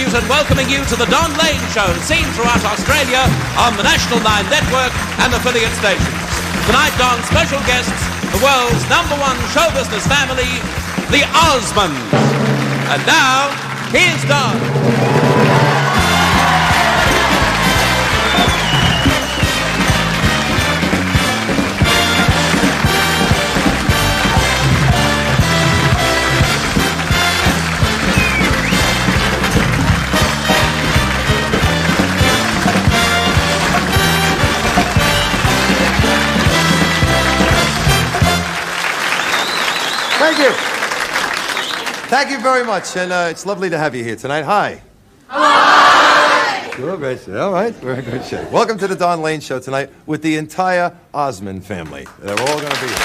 Newton welcoming you to the Don Lane Show, seen throughout Australia on the National 9 Network and affiliate stations. Tonight, Don's special guests, the world's #1 show business family, the Osmonds. And now, here's Don. Thank you. Thank you very much, and it's lovely to have you here tonight. Hi. Hi. Good, great. All right, we're in good shape. Welcome to the Don Lane Show tonight with the entire Osmond family. They're all going to be here.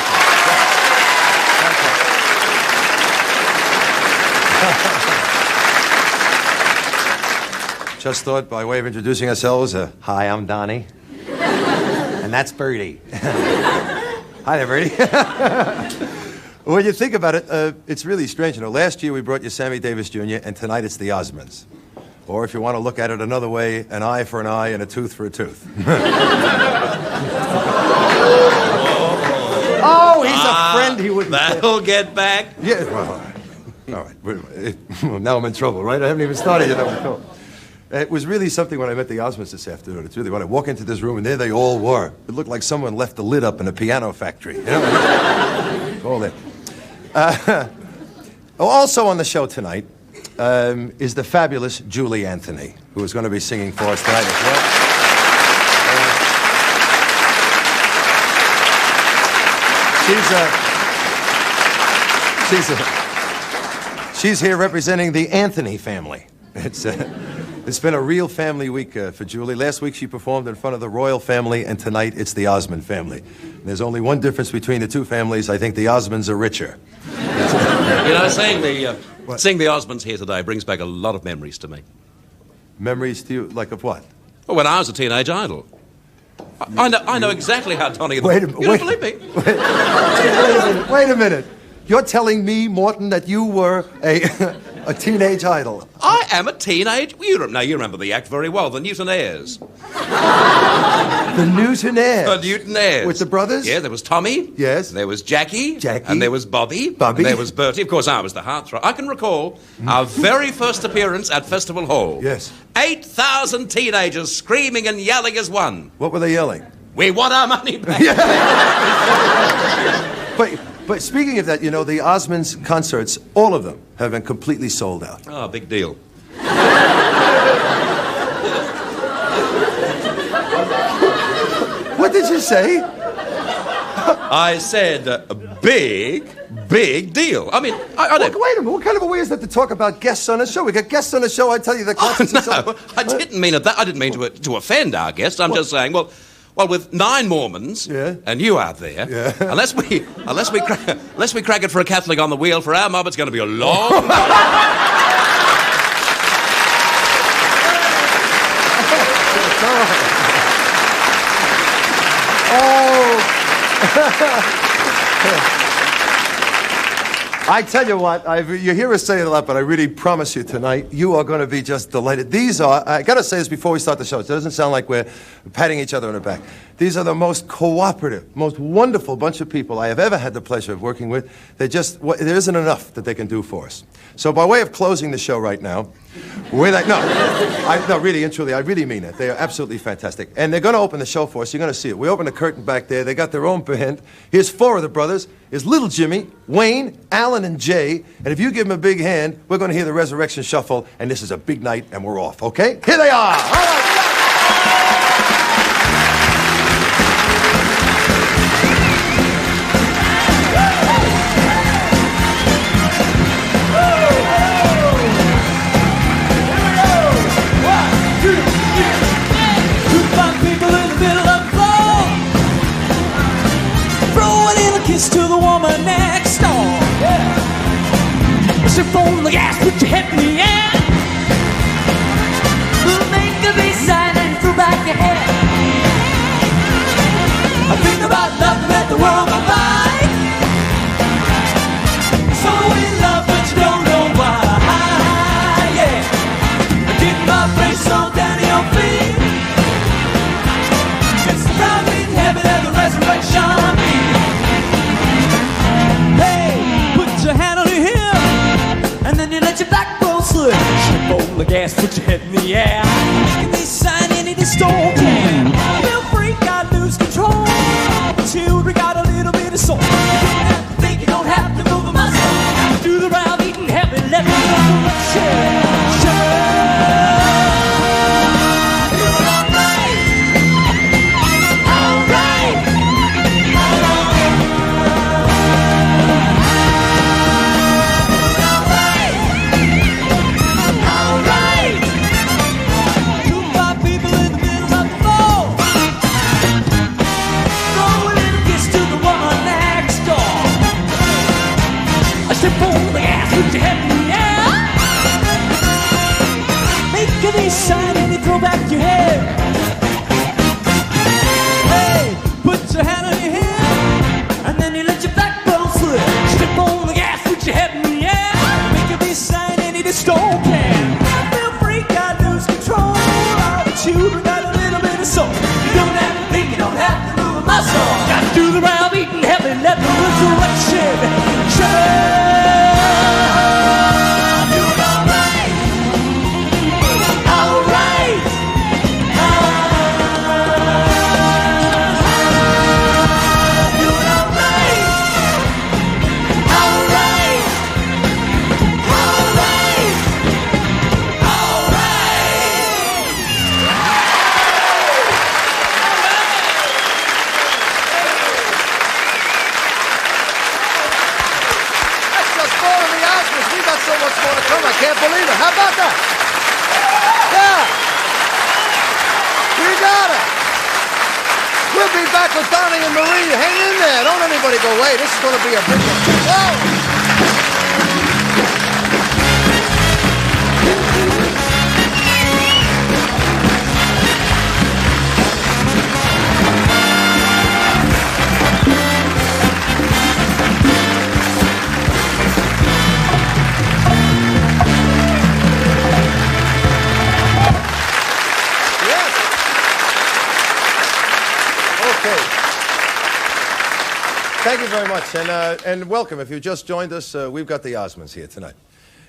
Just thought, by way of introducing ourselves, hi, I'm Donnie. And that's Bertie. Hi there, Bertie. When you think about it, it's really strange. You know, last year we brought you Sammy Davis Jr., and tonight it's the Osmonds. Or if you want to look at it another way, an eye for an eye and a tooth for a tooth. Oh, he's a friend he wouldn't... That'll get back. Yeah, well, all right. Now I'm in trouble, right? I haven't even started yet. It was really something when I met the Osmonds this afternoon. It's really when I walk into this room, and there they all were. It looked like someone left the lid up in a piano factory. You know? All there. Also on the show tonight is the fabulous Julie Anthony, who is going to be singing for us tonight as well. She's here representing the Anthony family. It's been a real family week for Julie. Last week she performed in front of the royal family, and tonight it's the Osmond family. And there's only one difference between the two families. I think the Osmonds are richer. You know, seeing the Osmonds here today brings back a lot of memories to me. Memories to you, like of what? Well, when I was a teenage idol. I know exactly how Donnie... Wait a minute. You don't believe me? Wait a minute. You're telling me, Morton, that you were a teenage idol? I am a teenage... You remember the act very well, the Newtonaires. The Newtonaires? The Newtonaires. With the brothers? Yeah, there was Tommy. Yes. There was Jackie. Jackie. And there was Bobby. Bobby. And there was Bertie. Of course, I was the heartthrob. I can recall our very first appearance at Festival Hall. Yes. 8,000 teenagers screaming and yelling as one. What were they yelling? We want our money back. But speaking of that, you know, the Osmonds concerts, all of them have been completely sold out. Oh, big deal. What did you say? I said big deal. I mean, I don't... Wait a minute, what kind of a way is that to talk about guests on a show? We got guests on the show, I tell you the concerts are sold. I didn't mean it that. I didn't mean to offend our guests. I'm just saying, well, with 9 Mormons, and you out there, unless we crack it for a Catholic on the wheel, for our mob, it's going to be a long... I tell you what, you hear us say it a lot, but I really promise you tonight, you are going to be just delighted. These are, I got to say this before we start the show, it doesn't sound like we're patting each other on the back. These are the most cooperative, most wonderful bunch of people I have ever had the pleasure of working with. There isn't enough that they can do for us. So by way of closing the show right now, really and truly, I really mean it. They are absolutely fantastic. And they're going to open the show for us. You're going to see it. We open the curtain back there. They got their own band. Here's 4 of the brothers. Here's Little Jimmy, Wayne, Alan, and Jay. And if you give them a big hand, we're going to hear the Resurrection Shuffle. And this is a big night, and we're off, okay? Here they are. All right. To the woman next door. Step on the gas, put your head in the air. Make a big sign and throw back your head. I think about nothing that the world will buy. So in love, but you don't know why. Yeah. on the gas, put your head in the air. Making me sign any dystopian. Feel free, gotta lose control. The children got a little bit of soul. You don't have to think, you don't have to move a muscle. Do the round, eating heavy, let me know. Sign and you throw back your head. Hey, put your hand on your head, and then you let your backbone slip. Step on the gas, put your head in the air. Make a big sign and you just don't care. Feel free, God lose control. All the children got a little bit of soul. You don't have to think, you don't have to move a muscle. Got to do the round, eating heavy, let the resurrection show. I can't believe it. How about that? Yeah. We got it. We'll be back with Donnie and Marie. Hang in there. Don't anybody go away. This is going to be a big one. Whoa. Thank you very much, and welcome. If you just joined us, we've got the Osmonds here tonight.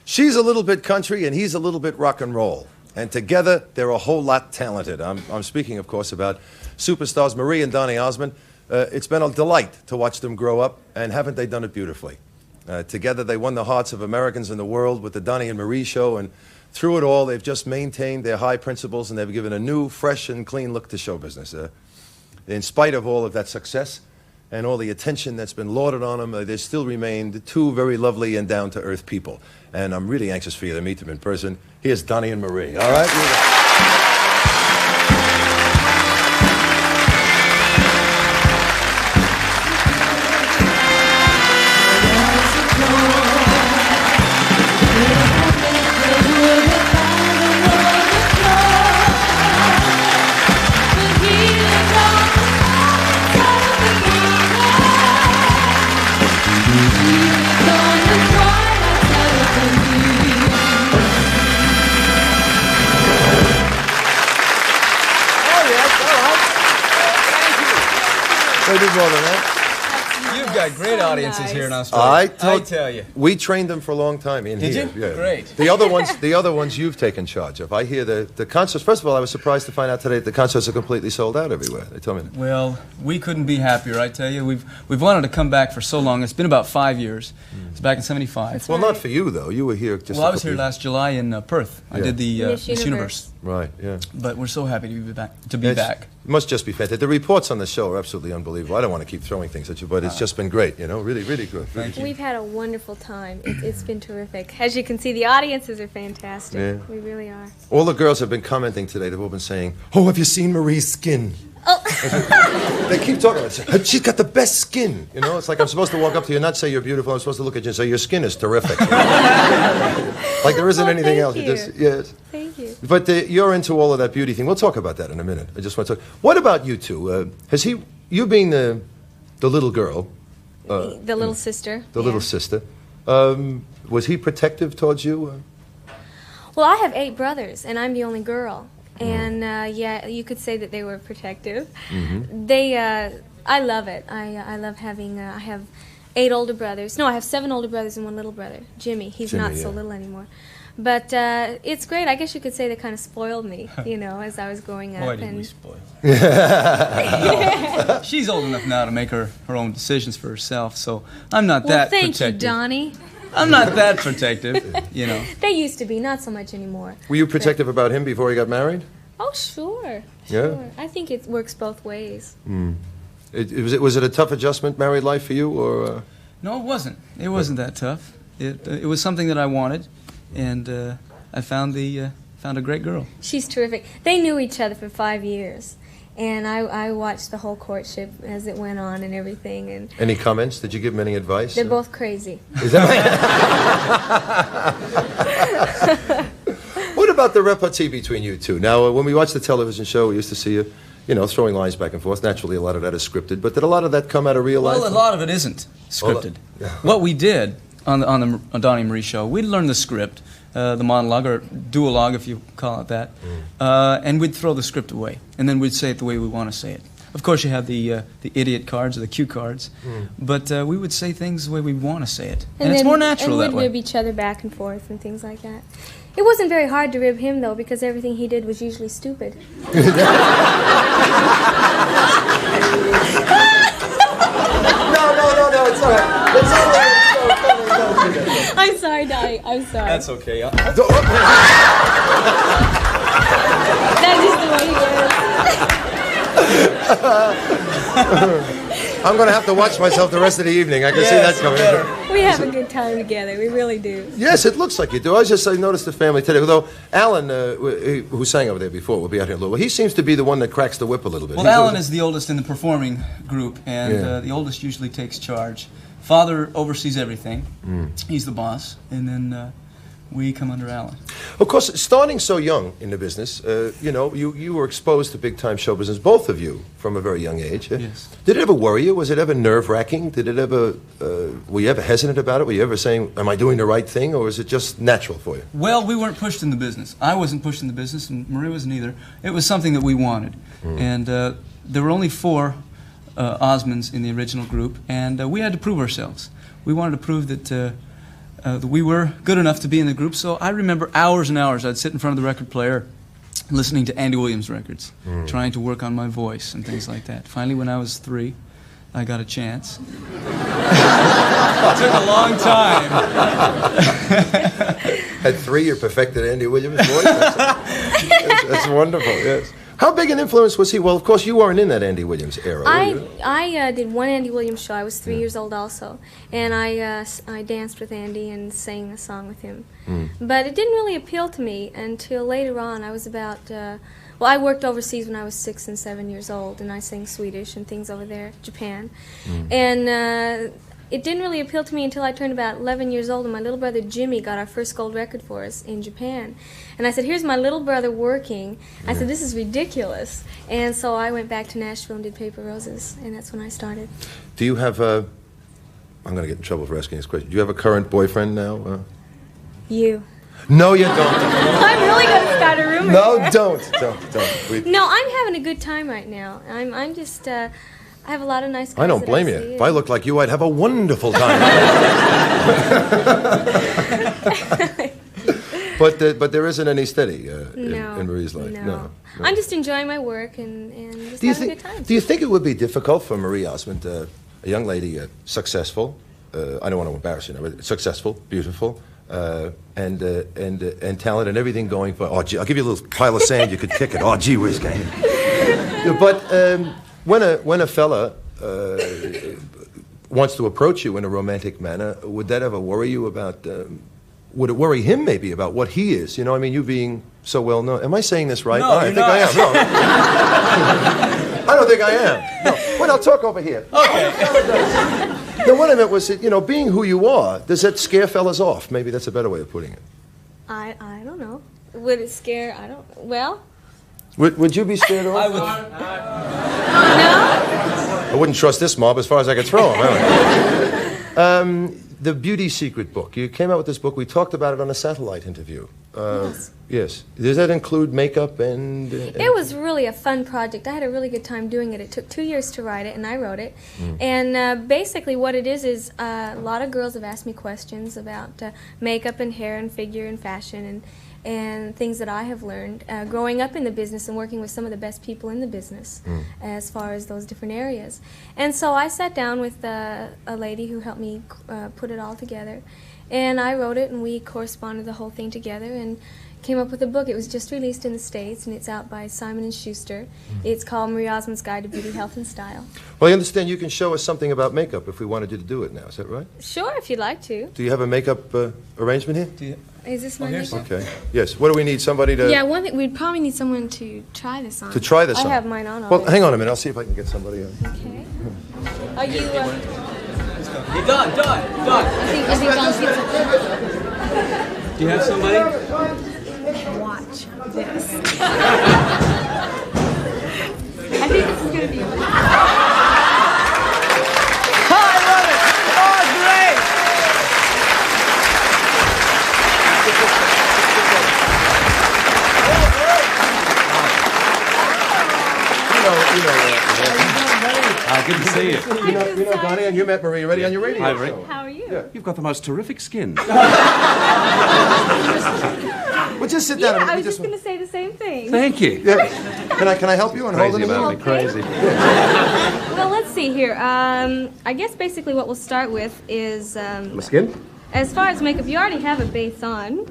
She's a little bit country, and he's a little bit rock and roll. And together, they're a whole lot talented. I'm speaking, of course, about superstars Marie and Donnie Osmond. It's been a delight to watch them grow up, and haven't they done it beautifully? Together, they won the hearts of Americans in the world with the Donnie and Marie show, and through it all, they've just maintained their high principles, and they've given a new, fresh, and clean look to show business. In spite of all of that success, and all the attention that's been lauded on them, they still remained two very lovely and down-to-earth people. And I'm really anxious for you to meet them in person. Here's Donnie and Marie, all right? They do more than that. You've got great audiences here in Australia. I tell you. We trained them for a long time in here. Did you? Yeah. Great. The other ones you've taken charge of. I hear the concerts. First of all, I was surprised to find out today that the concerts are completely sold out everywhere. They told me that. Well, we couldn't be happier, I tell you. We've wanted to come back for so long. It's been about 5 years. It's back in '75. Well, not for you though. You were here just. Well, I was here last July in Perth. I did the Miss Universe. Right. Yeah. But we're so happy to be back. It must just be fantastic. The reports on the show are absolutely unbelievable. I don't want to keep throwing things at you, but it's just been great. You know, really, really good. Thank you. We've had a wonderful time. It's been terrific. As you can see, the audiences are fantastic. Yeah. We really are. All the girls have been commenting today. They've all been saying, "Oh, have you seen Marie's skin?" Oh. They keep talking about it. She's got the best skin. You know, it's like I'm supposed to walk up to you and not say you're beautiful. I'm supposed to look at you and say your skin is terrific. Like there isn't anything else. You. Yes. Thank you. But you're into all of that beauty thing. We'll talk about that in a minute. I just want to talk. What about you two? You being the little girl, the little sister. The little sister. Was he protective towards you? Well, I have 8 brothers, and I'm the only girl. And yeah, you could say that they were protective. Mm-hmm. I love it. I love having. I have 8 older brothers. No, I have 7 older brothers and 1 little brother, Jimmy. He's not so little anymore. But it's great. I guess you could say they kind of spoiled me, you know, as I was growing up. Boy, did and we spoil her. She's old enough now to make her own decisions for herself, so I'm not that thank protective. you, Donnie. I'm not that protective, you know. They used to be, not so much anymore. Were you protective about him before he got married? Oh, sure. Yeah? Sure. I think it works both ways. Was it a tough adjustment, married life for you, or? No, it wasn't. It wasn't that tough. It was something that I wanted, and I found a great girl. She's terrific. They knew each other for 5 years, and I watched the whole courtship as it went on and everything. And Any comments? Did you give him any advice? they're both crazy. Is that What about the repartee between you two? Now, when we watched the television show, we used to see you, you know, throwing lines back and forth. Naturally, a lot of that is scripted, but did a lot of that come out of real life? Well, a lot of it isn't scripted. What we did on the Donnie Marie show, we'd learn the script, the monologue, or duologue, if you call it that, and we'd throw the script away, and then we'd say it the way we want to say it. Of course, you have the idiot cards or the cue cards, but we would say things the way we want to say it, and it's more natural that we'd way. rib each other back and forth and things like that. It wasn't very hard to rib him, though, because everything he did was usually stupid. No, it's all right. It's all right. No. I'm sorry, Donnie. I'm sorry. That's okay. That's just the way he is. I'm going to have to watch myself the rest of the evening. I can see that coming. We have a good time together. We really do. Yes, it looks like you do. I noticed the family today. Although Alan, who sang over there before, will be out here in a little while. He seems to be the one that cracks the whip a little bit. Well, Alan is the oldest in the performing group, and the oldest usually takes charge. Father oversees everything. He's the boss, and then we come under Alan. Of course, starting so young in the business, you know, you were exposed to big-time show business, both of you, from a very young age. Yes. Did it ever worry you? Was it ever nerve-wracking? Did it ever, were you ever hesitant about it? Were you ever saying, am I doing the right thing, or is it just natural for you? Well, we weren't pushed in the business. I wasn't pushed in the business, and Marie wasn't either. It was something that we wanted. And there were only 4 Osmonds in the original group, and we had to prove ourselves. We wanted to prove that we were good enough to be in the group, so I remember hours and hours I'd sit in front of the record player listening to Andy Williams records, trying to work on my voice and things like that. Finally, when I was 3, I got a chance. It took a long time. At 3, you perfected Andy Williams' voice? That's wonderful, yes. How big an influence was he? Well, of course, you weren't in that Andy Williams era. I did one Andy Williams show. I was 3 years old also, and I danced with Andy and sang a song with him. But it didn't really appeal to me until later on. I was about, well, I worked overseas when I was 6 and 7 years old, and I sang Swedish and things over there, Japan. And it didn't really appeal to me until I turned about 11 years old, and my little brother Jimmy got our first gold record for us in Japan. And I said, here's my little brother working. I said, this is ridiculous. And so I went back to Nashville and did Paper Roses, and that's when I started. Do you have a... I'm going to get in trouble for asking this question. Do you have a current boyfriend now? You. No, you don't. I'm really going to start a rumor. No, here. don't. No, I'm having a good time right now. I'm just... I have a lot of nice guys. I don't blame you. If I looked like you, I'd have a wonderful time. But there isn't any steady in Marie's life. No. I'm just enjoying my work and just having a good time. Do you think it would be difficult for Marie Osmond, a young lady, successful? I don't want to embarrass you, but successful, beautiful, and talent and everything going for. Oh, gee, I'll give you a little pile of sand. You could kick it. Oh, gee whiz, gang. But when a fella wants to approach you in a romantic manner, would that ever worry you about? Would it worry him maybe about what he is? You know, I mean, you being so well known. Am I saying this right? No, I think I am. No. I don't think I am. No. Well, I'll talk over here. Okay. No, what I meant was that, you know, being who you are, does that scare fellas off? Maybe that's a better way of putting it. I don't know. Would it scare? I don't. Well. Would you be scared off? I would. No. I wouldn't trust this mob as far as I could throw them. The Beauty Secret book. You came out with this book. We talked about it on a satellite interview. Yes. Yes. Does that include makeup and... It was really a fun project. I had a really good time doing it. It took 2 years to write it, and I wrote it. And basically what it is a lot of girls have asked me questions about makeup and hair and figure and fashion and things that I have learned growing up in the business and working with some of the best people in the business as far as those different areas. And so I sat down with a lady who helped me put it all together, and I wrote it, and we corresponded the whole thing together and came up with a book. It was just released in the States, and it's out by Simon & Schuster. It's called Marie Osmond's Guide to Beauty, Health, and Style. Well, I understand you can show us something about makeup if we wanted you to do it now. Is that right? Sure, if you'd like to. Do you have a makeup arrangement here? Is this my makeup? Okay. Yes. What do we need? Somebody to... Yeah, one thing, we'd probably need someone to try this on. To try this on? I have mine on already. Well, hang on a minute. I'll see if I can get somebody on. Okay. Are you... Hey, Don. I think Don's gets it. Do you have somebody? Watch this. I think this is going to be... I love it. Oh, great. Good to see you. You know Donnie, and you met Marie already on your radio Hi, show. Marie. How are you? Yeah. You've got the most terrific skin. Well, just sit down. Yeah, and I we was just going to say the same thing. Thank you. Yeah. Can I help you? And hold Crazy it about me, Okay. crazy. Well, let's see here. I guess basically what we'll start with is... My skin? as far as makeup, you already have a base on.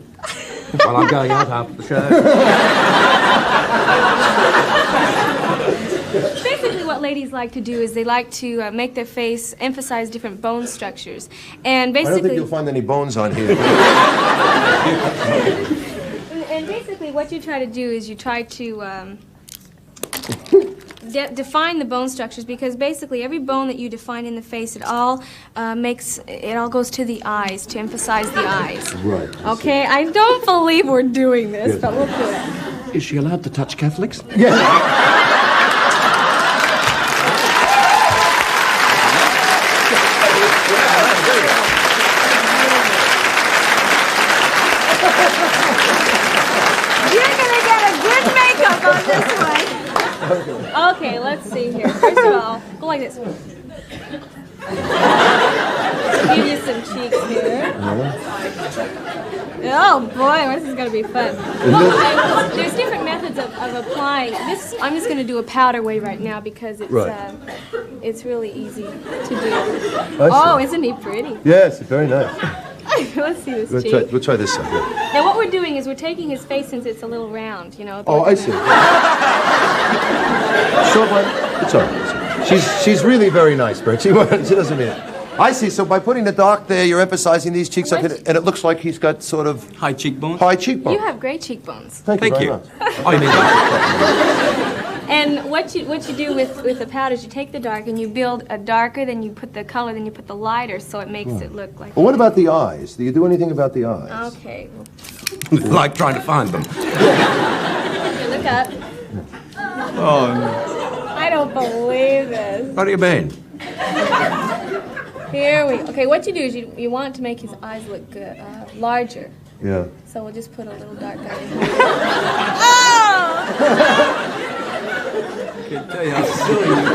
Well, I'm going out after the show. Basically what ladies like to do is they like to make their face emphasize different bone structures. And I don't think basically... you'll find any bones on here. And basically what you try to do is you try to define the bone structures, because basically every bone that you define in the face, it all goes to the eyes, to emphasize the eyes. Right. Okay, I don't believe we're doing this, but we'll do it. Is she allowed to touch Catholics? You're gonna get a good makeup on this one. Okay, let's see here. First of all, go like this. Give you some cheeks here. Oh boy, this is gonna be fun. Well, there's different methods of applying this. I'm just gonna do a powder way right now because it's really easy to do. Oh, isn't he pretty? Yes, very nice. Let's see this cheek. We'll try this side. Yeah. Now what we're doing is we're taking his face, since it's a little round, you know. Oh, I see. So, it's all right. She's really very nice, Bert. She doesn't mean it. I see. So by putting the dark there, you're emphasizing these cheeks, and it looks like he's got sort of High cheekbones. high cheekbones. You have great cheekbones. Thank you very you. much. Oh, you mean that? And what you do with the powders, you take the dark and you build a darker, then you put the color, then you put the lighter, so it makes it look like... Well, what about the eyes? Do you do anything about the eyes? Okay. Like trying to find them. Here, look up. Oh, I don't believe this. what do you mean? Here we... Okay, what you do is you want to make his eyes look good, larger. Yeah. So we'll just put a little dark guy in here. I can't tell you how silly you are.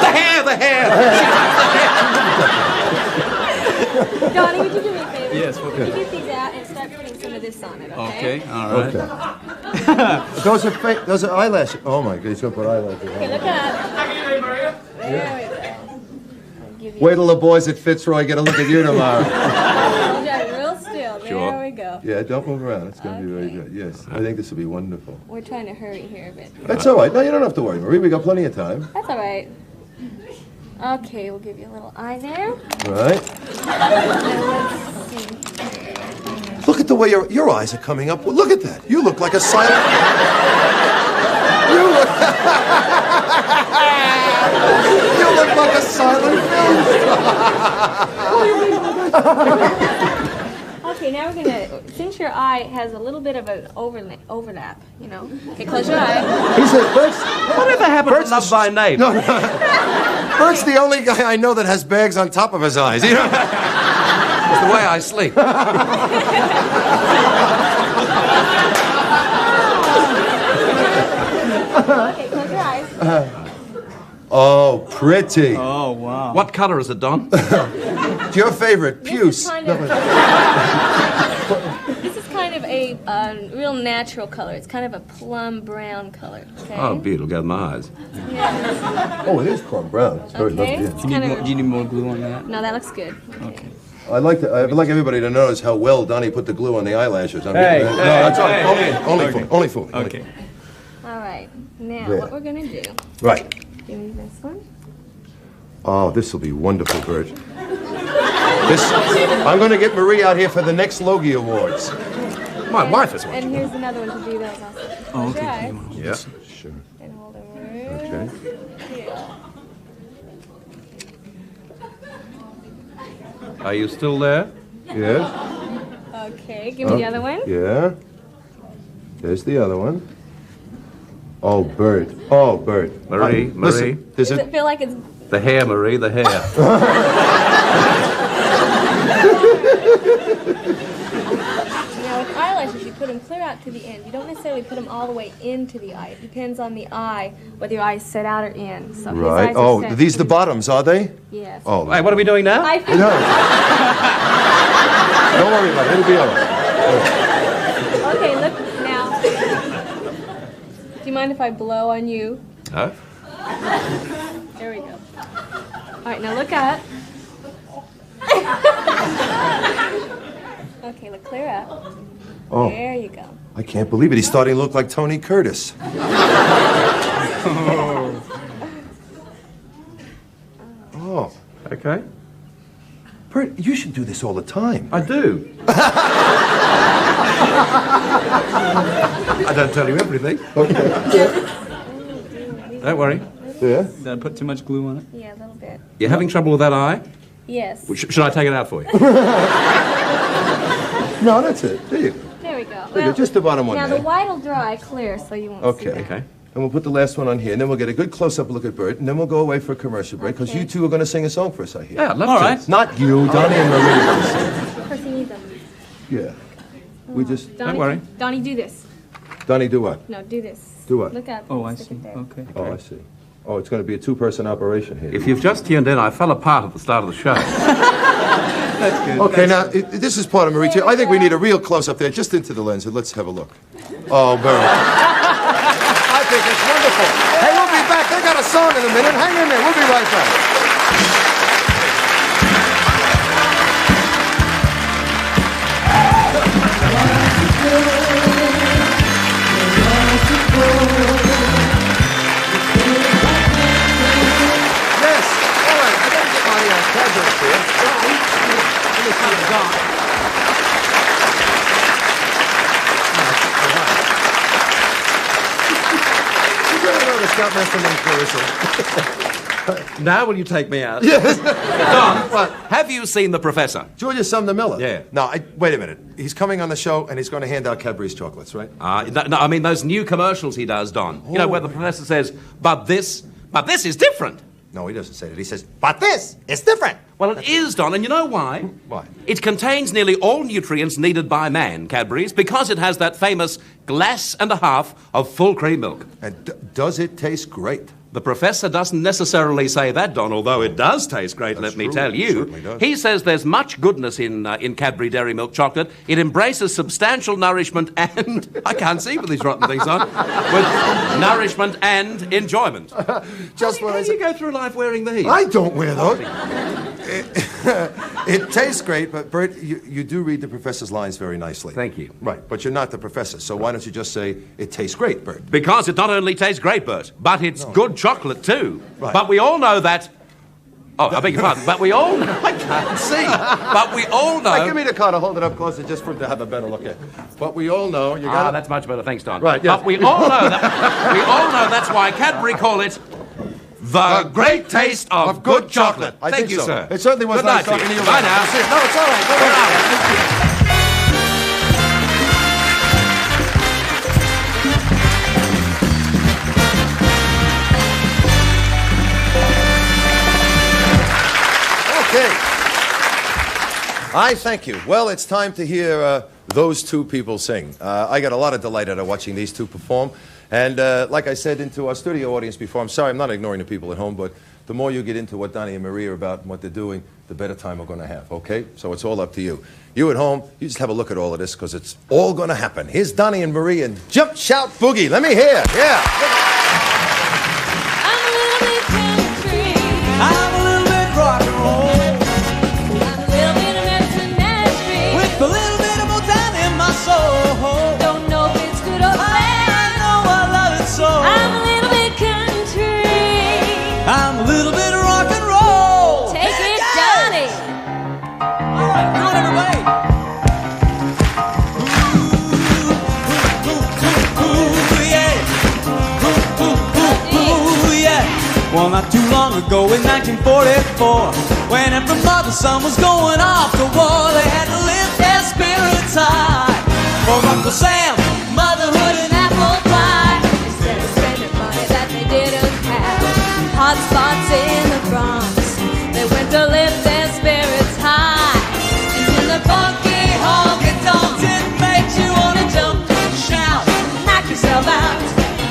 The hair! Donnie, would you do me a favor? Yes, Would you get these out and start putting some of this on it, okay? Okay, all right. Okay. Those are fake. Those are eyelashes. Oh my God, he's gonna put eyelashes on. Okay, look up. There we go. I'll give you... Wait till the boys at Fitzroy get a look at you tomorrow. Hold on real still. Sure. There we go. Yeah, don't move around. It's gonna be very good. Yes, I think this will be wonderful. We're trying to hurry here a bit. That's all right. No, you don't have to worry, Marie. We got plenty of time. That's all right. Okay, we'll give you a little eye there. All right. Let's see. Look at the way your eyes are coming up. Well, look at that. You look like a silent. You look like a silent film. Okay, now we're gonna, since your eye has a little bit of an overlap, you know. Okay, close your eye. He said, Bert's... Whatever happened Bert's to Love by Name? No, no. Bert's the only guy I know that has bags on top of his eyes. You know? It's the way I sleep. Okay, close your eyes. Oh, pretty. Oh, wow. What color is it, Don? It's your favorite, puce. This is kind of a real natural color. It's kind of a plum brown color. Okay. Oh, beautiful. Go with my eyes. Yeah. Oh, it is plum brown. It's very Okay. lovely. It's Do you kind need of. more glue on that? No, that looks good. Okay. I'd like everybody to notice how well Donnie put the glue on the eyelashes. Hey, no, that's all right. hey, Only for me. Okay. All right. Now, There. what we're gonna do? Right. Give me this one. Oh, this will be wonderful, Bert. I'm going to get Marie out here for the next Logie Awards. My wife is one. And here's another one to do those also. Oh, Close your okay. eyes Yeah. Sure. and hold them real Okay. still. Are you still there? Yes. Okay, give me the other one. Yeah. There's the other one. Oh, Bert. Oh, Bert. Marie, Listen, Does there's a... it feel like it's... The hair, Marie, the hair. Now, with eyelashes, you put them clear out to the end. You don't necessarily put them all the way into the eye. It depends on the eye, whether your eye is set out or in. So his Right. eyes are Oh, set these the pretty- bottoms, are they? Yes. Oh, Hey, what are we doing now? I feel... no. Don't worry about it. It'll be all right. Okay, look now. Do you mind if I blow on you? No? There we go. All right, now look out. Okay, look clear out. Oh, There you go. I can't believe it. He's starting to look like Tony Curtis. Oh. Okay. Bert, you should do this all the time. I do. I don't tell you everything. Don't worry. Yeah? Did I put too much glue on it? Yeah, a little bit. You're having trouble with that eye? Yes. Should I take it out for you? No, that's it. There you go. There we go. There you go. Just the bottom one Now there. the white will dry clear, so you won't see Okay. that. Okay. And we'll put the last one on here, and then we'll get a good close-up look at Bert, and then we'll go away for a commercial break, because you two are going to sing a song for us, I hear. Yeah, I'd love All to. right. Not you, Donnie and Marie are going to sing. Of course you need them. Yeah. We just... Donnie, worry. Donnie, do this. Donnie, do what? No, do this. Do what? Look up. Oh, I Stick see. it there. Okay. Oh, I see. Oh, it's going to be a two-person operation here. If you've just tuned in, I fell apart at the start of the show. That's good. Okay, now, this is part of Marie, too. I think we need a real close-up there, just into the lens, and let's have a look. Oh, Bert. I think it's wonderful. Hey, we'll be back. They got a song in a minute. Hang in there. We'll be right back. Yes. All right. I got to get my cadgels here. Let me see it gone. You gotta know the Scoutmaster Clarissa. Now will you take me out? Yes. Don, What? have you seen The Professor? Julia Sumner Miller. Yeah. No, wait a minute. He's coming on the show and he's going to hand out Cadbury's chocolates, right? No, I mean those new commercials he does, Don. You know, where the professor says, but this is different. No, he doesn't say that. He says, but this is different. Well, it is, Don, and you know why? Why? It contains nearly all nutrients needed by man, Cadbury's, because it has that famous glass and a half of full cream milk. And does it taste great? The professor doesn't necessarily say that, Don, although it does taste great, That's let me true. tell It you. certainly does. He says there's much goodness in Cadbury Dairy Milk Chocolate. It embraces substantial nourishment and, I can't see with these rotten things on, with nourishment and enjoyment. Just How do you go through life wearing these? I don't wear those. It tastes great, but Bert, you do read the professor's lines very nicely. Thank you. Right, but you're not the professor, so why don't you just say, it tastes great, Bert? Because it not only tastes great, Bert, but it's good chocolate too. Right. But we all know that... Oh, I beg your pardon. But we all... I can't see. But we all know... Give me the card. I'll hold it up closer just for him to have a better look at. But we all know, you got it? that's much better. Thanks, Don. Right, yes. But we all know that... we all know that's why Cadbury call it... The great taste of good chocolate. I Thank think you, so. sir. It certainly was Good nice night talking to you. Bye now. No, it's all right. Don't worry. I thank you. Well, it's time to hear those two people sing. I got a lot of delight out of watching these two perform. And like I said into our studio audience before, I'm sorry, I'm not ignoring the people at home, but the more you get into what Donnie and Marie are about and what they're doing, the better time we're going to have, okay? So it's all up to you. You at home, you just have a look at all of this because it's all going to happen. Here's Donnie and Marie and Jump, Shout, Boogie. Let me hear. Yeah. I'm a little bit country. I'm a little bit rock and roll. I'm a little bit American Nashville. With a little bit of Motown in my soul. Don't know if it's good or bad. I know I love it so. I'm a little bit country. I'm a little bit of rock and roll. Take it, Donnie. All right, come on, everybody. Ooh, yeah. Ooh, yeah. Well, not too long ago in 1944, when every mother's son was going off to war, they had to lift their spirits high. For Uncle Sam, motherhood and apple pie. Instead of spending money that they didn't have, hot spots in the Bronx, they went to lift their spirits high. Until the funky honky tonk It makes you wanna jump and shout. knock yourself out.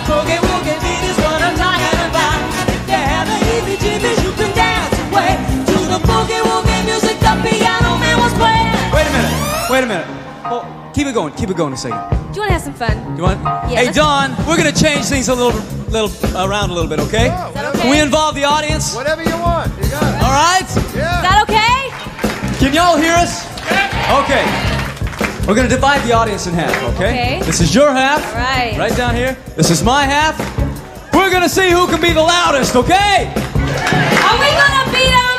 Boogie woogie beat is what I'm talking about. If you have the heebie-jeebies, you can dance away to the boogie woogie music the piano man was playing. Wait a minute. Oh, keep it going a second. Do you want to have some fun? You want? Yeah, Hey, let's- Don, we're gonna change things a little around a little bit, okay? Oh, that Can we okay? involve the audience? Whatever you want. You got it. All right? Is Yeah. that okay? Can y'all hear us? Okay. We're gonna divide the audience in half, okay? Okay. This is your half. All right. Right down here. This is my half. We're gonna see who can be the loudest, okay? Are we gonna beat them?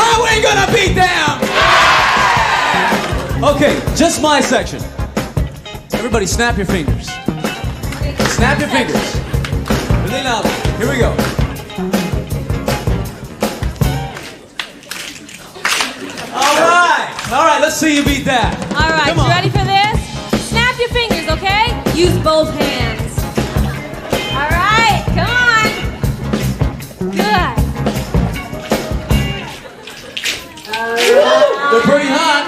Are we gonna beat them? Okay, just my section. Everybody snap your fingers. Snap your fingers. Really loud. Here we go. All right, let's see you beat that. All right, Come you on. ready for this? Snap your fingers, okay? Use both hands. All right, come on. Good. They're pretty hot.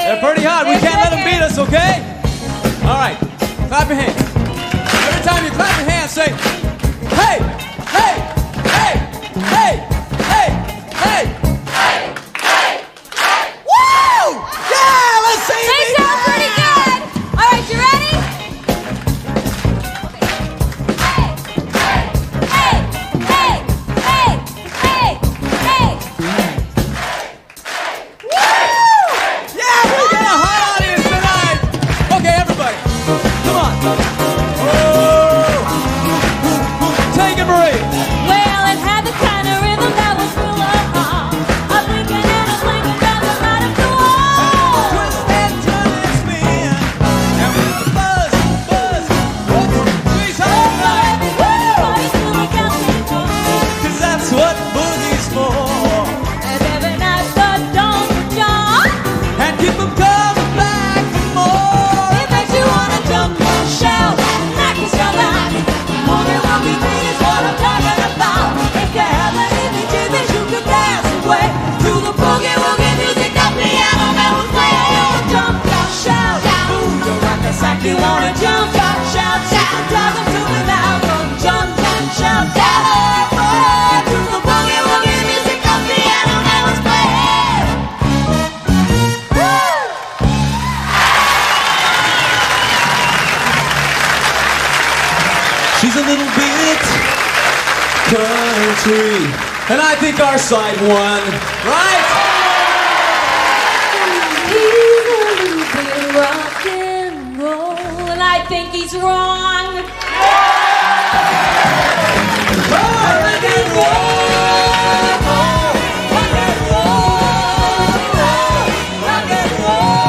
They're pretty hot. We can't let them beat us, okay? All right, clap your hands. Every time you clap your hands, say, hey, hey, hey, hey, hey, hey. Woo! Yeah, let's see you They beat sound that. pretty good. All right, you ready? Hey, hey, hey, hey, hey, hey. Woo! Yeah, we got a hot audience tonight. Okay, everybody, come on. Oh. Take it, Marie. Well, it had the kind of rhythm that was full of heart. A blinking and a blinking down the night of the wall. Twist and turn and spin. And with the buzz, she's all right. Everybody's feeling counting. 'Cause that's what boogie's for. And every night the dawn jump. And keep them coming back for more. It makes you wanna jump and shout, knock yourself out. Boogie woogie beat is what I'm talking about. If you have the heebie-jeebies, you can dance away to the boogie woogie music the piano man was playing. Jump and shout, ooh, you rock the sack, you wanna jump and shout, shout, talk 'em to me now. Jump and shout, to the boogie woogie music the piano man was playing. Woo! She's a little bit country. And I think our side won, right? He's a little bit rock and roll, and I think he's wrong. Rock and roll, rock and roll, rock and roll.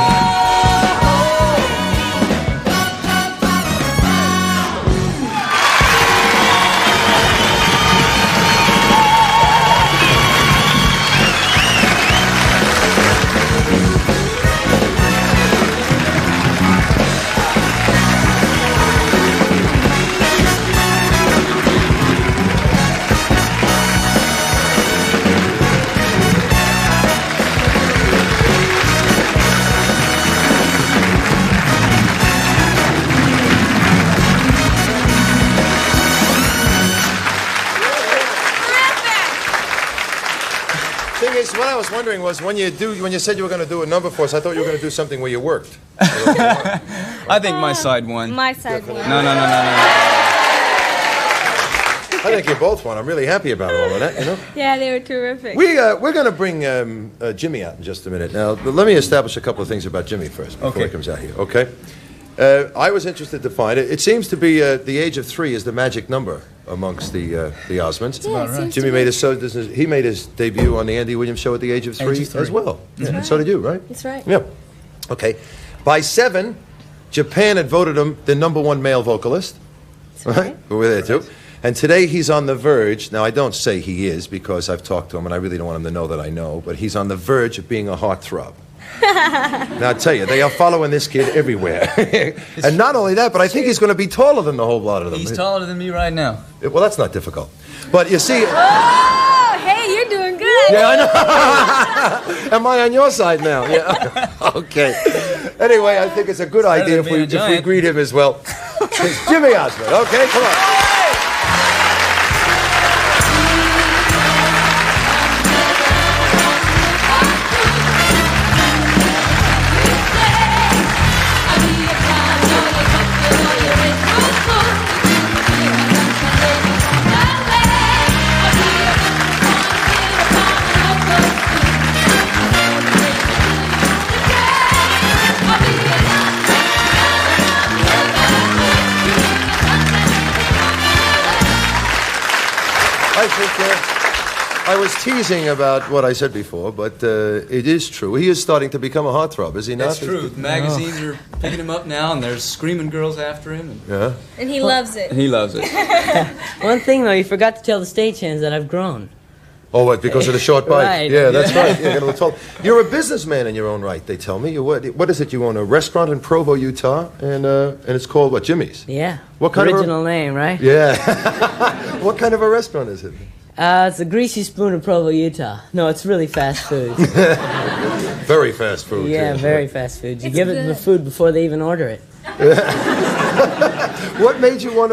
I was wondering was when you said you were going to do a number for us, I thought you were going to do something where you worked. I think my side won. My side won. No. I think you both won. I'm really happy about all of that, you know? Yeah, they were terrific. We're going to bring Jimmy out in just a minute. Now, let me establish a couple of things about Jimmy first before he comes out here, okay? I was interested to find it. It seems to be the age of 3 is the magic number amongst the Osmonds. Yeah, it seems Jimmy to he made his debut on the Andy Williams Show at the age of 3 as well. Yeah, and so did you, right? That's right. Yep. Okay. By 7, Japan had voted him the #1 male vocalist. That's right. We're there too. And today he's on the verge. Now, I don't say he is because I've talked to him and I really don't want him to know that I know, but he's on the verge of being a heartthrob. Now, I tell you, they are following this kid everywhere. And not only that, but I think he's going to be taller than the whole lot of them. He's taller than me right now. Well, that's not difficult. But you see... Oh, hey, you're doing good. Yeah, I know. Am I on your side now? Yeah. Okay. Anyway, I think it's a good idea if we greet him as well. It's Jimmy Osmond. Okay, come on. I was teasing about what I said before, but it is true. He is starting to become a heartthrob, is he not? That's true. Magazines are picking him up now, and there's screaming girls after him. And he loves it. And he loves it. One thing, though, you forgot to tell the stagehands that I've grown. Oh, what, because of the short bike? Right. Yeah, that's right. You're a businessman in your own right, they tell me. What is it? You own a restaurant in Provo, Utah, and it's called, what, Jimmy's? Yeah. What kind Original name, right? Yeah. What kind of a restaurant is it? It's a Greasy Spoon of Provo, Utah. No, it's really fast food. Very fast food. Yeah, too. very fast food. You give it the food before they even order it. What made you want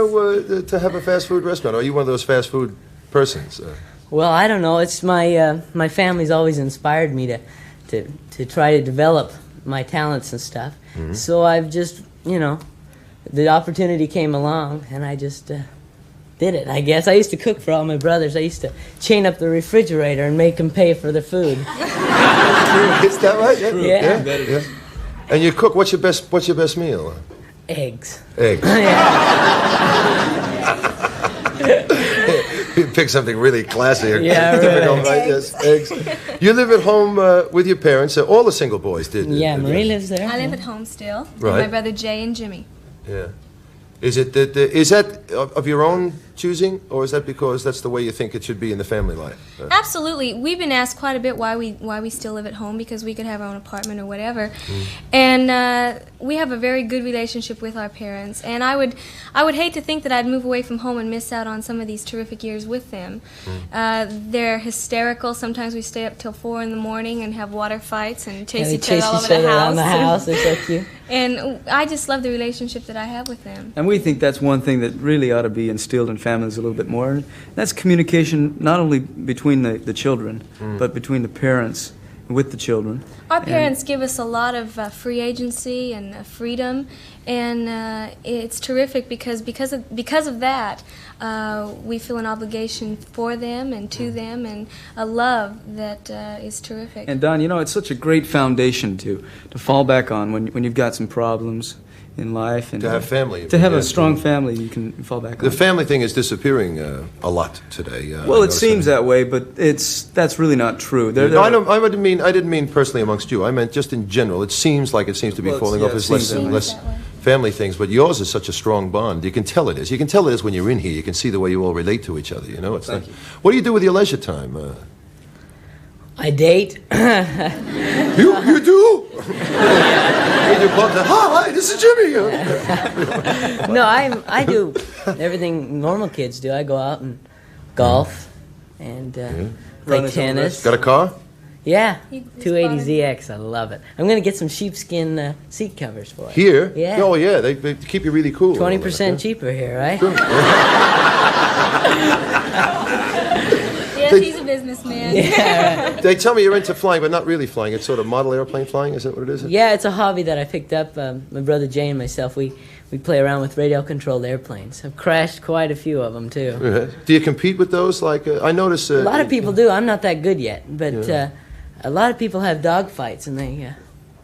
to have a fast food restaurant? Are you one of those fast food persons? Well, I don't know. It's my family's always inspired me to try to develop my talents and stuff. Mm-hmm. So I've just, the opportunity came along, and I just did it, I guess. I used to cook for all my brothers. I used to chain up the refrigerator and make them pay for the food. Is that right? Yeah. Yeah. And you cook. What's your best meal? Eggs. Eggs. Pick something really classy. Yeah, right. Right? Yes, eggs. You live at home with your parents. All the single boys did. Yeah, Marie lives there. I live at home still. Right. With my brother Jay and Jimmy. Yeah. Is that of your own choosing, or is that because that's the way you think it should be in the family life? Absolutely. We've been asked quite a bit why we still live at home, because we could have our own apartment or whatever. And we have a very good relationship with our parents. And I would hate to think that I'd move away from home and miss out on some of these terrific years with them. They're hysterical. Sometimes we stay up till 4 in the morning and have water fights and chase each other all over the house. Around the house. They're so cute. And I just love the relationship that I have with them. And we think that's one thing that really ought to be instilled in families a little bit more. And that's communication, not only between the children, but between the parents with the children. Our parents give us a lot of free agency and freedom, and it's terrific because of that, we feel an obligation for them and to them, and a love that is terrific. And Don, it's such a great foundation to fall back on when you've got some problems in life, and to have family. To have a strong family you can fall back on. The family thing is disappearing a lot today. Well, it seems that way, but that's really not true. I didn't mean personally amongst you. I meant just in general. It seems to be falling off as less and less family things. But yours is such a strong bond. You can tell it is. You can tell it is when you're in here. You can see the way you all relate to each other. It's Thank you. What do you do with your leisure time? I date. You do? Hi, this is Jimmy. No, I do everything normal kids do. I go out and golf and play tennis. Got a car? Yeah, 280ZX. I love it. I'm going to get some sheepskin seat covers for it. Here? Yeah. Oh, yeah. They keep you really cool. 20% cheaper here, right? Yes, he's a businessman. famous man. Yeah, right. They tell me you're into flying, but not really flying. It's sort of model airplane flying. Is that what it is? Yeah, it's a hobby that I picked up. My brother Jay and myself, we play around with radio-controlled airplanes. I've crashed quite a few of them, too. Do you compete with those? Like, I notice... a lot of people do. I'm not that good yet, but a lot of people have dogfights, and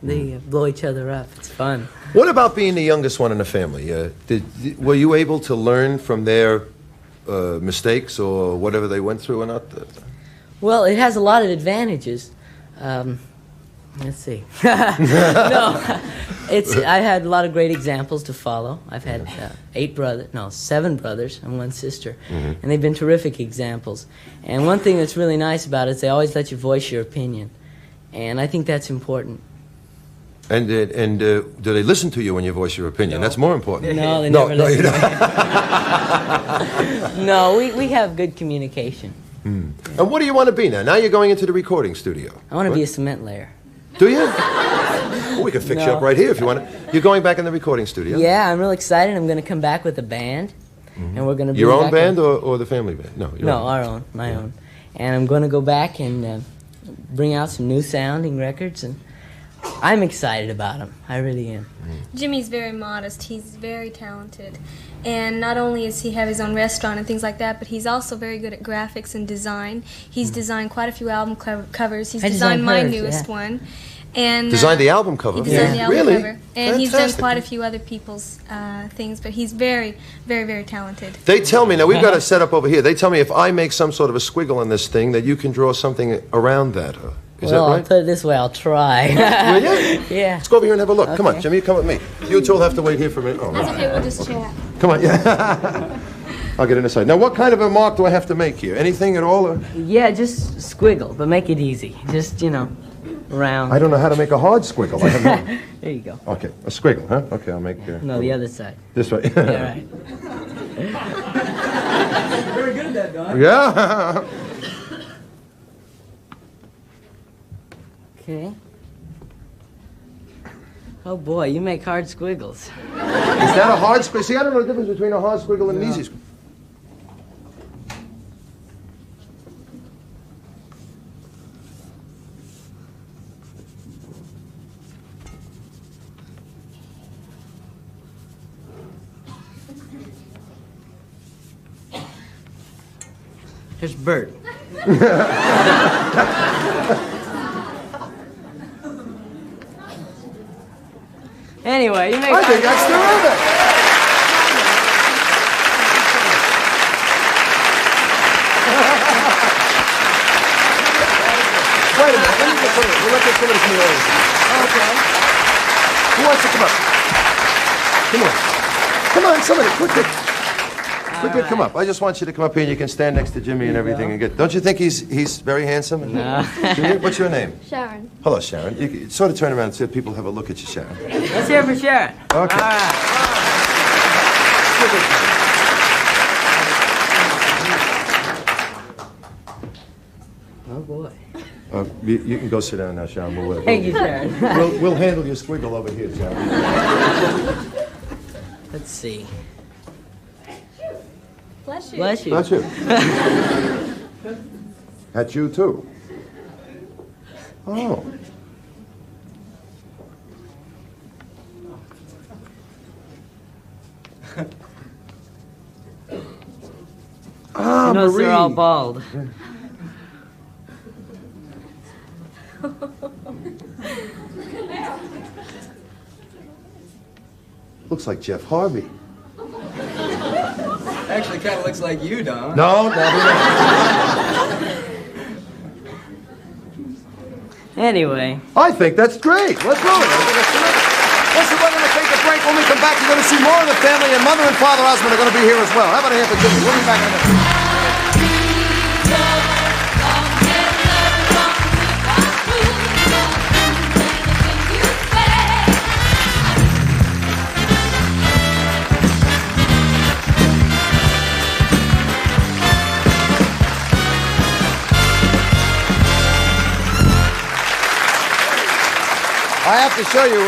they blow each other up. It's fun. What about being the youngest one in the family? Were you able to learn from their mistakes or whatever they went through or not? Well, it has a lot of advantages. Let's see. No, I had a lot of great examples to follow. I've had 7 brothers and 1 sister, and they've been terrific examples. And one thing that's really nice about it is they always let you voice your opinion, and I think that's important. And do they listen to you when you voice your opinion? No. That's more important. No, they never listen to me. No, we have good communication. And what do you want to be now? Now you're going into the recording studio. I want to be a cement layer. Do you? Well, we could fix you up right here if you want to. You're going back in the recording studio? Yeah, I'm real excited. I'm going to come back with a band. And we're going to your own band or the family band? No, our own, my own. And I'm going to go back and bring out some new sounding records, and I'm excited about him. I really am. Jimmy's very modest. He's very talented. And not only does he have his own restaurant and things like that, but he's also very good at graphics and design. He's designed quite a few album covers. He's designed my newest one. And designed the album cover? He designed the album really? cover. And he's done quite a few other people's things, but he's very, very, very talented. They tell me, now we've got a setup over here, they tell me if I make some sort of a squiggle on this thing that you can draw something around that. Is that right? I'll put it this way, I'll try. Will you? Yeah. Let's go over here and have a look. Come on, Okay. Jimmy, you come with me. You two will have to wait here for a minute. Oh, That's okay, we'll just chat. come on, yeah. I'll get in the side. Now, what kind of a mark do I have to make here? Anything at all? Or? Yeah, just squiggle, but make it easy. Just, round. I don't know how to make a hard squiggle. I have no... There you go. Okay, a squiggle, huh? Okay, I'll make... No, the other side. This way. Yeah, right. Very good at that, Don. Yeah. Okay. Oh boy, you make hard squiggles. Is that a hard squiggle? See, I don't know the difference between a hard squiggle and an easy squiggle. Here's Bert. Anyway, you make I think that's terrific. Wait a minute. Let me get somebody. We'll let somebody come over. Okay. Who wants to come up? Come on. Come on, somebody. Quick. Come up. I just want you to come up here and you can stand next to Jimmy and everything and get... Don't you think he's very handsome? No. What's your name? Sharon. Hello, Sharon. You can sort of turn around so people have a look at you, Sharon. Let's hear it for Sharon. Okay. All right. Oh boy. You can go sit down now, Sharon. Thank you, Sharon. We'll handle your squiggle over here, Sharon. Let's see. Bless you. Bless you. That's you. That's you, too. Oh. Ah, Notice Marie. they're all bald. Looks like Jeff Harvey. Actually, kind of looks like you, Don. No. Anyway. I think that's great. Let's go. Listen, we're going to take a break. When we come back, you're going to see more of the family, and Mother and Father Osmond are going to be here as well. How about a hand for Jimmy? We'll be back in a minute. I have to show you,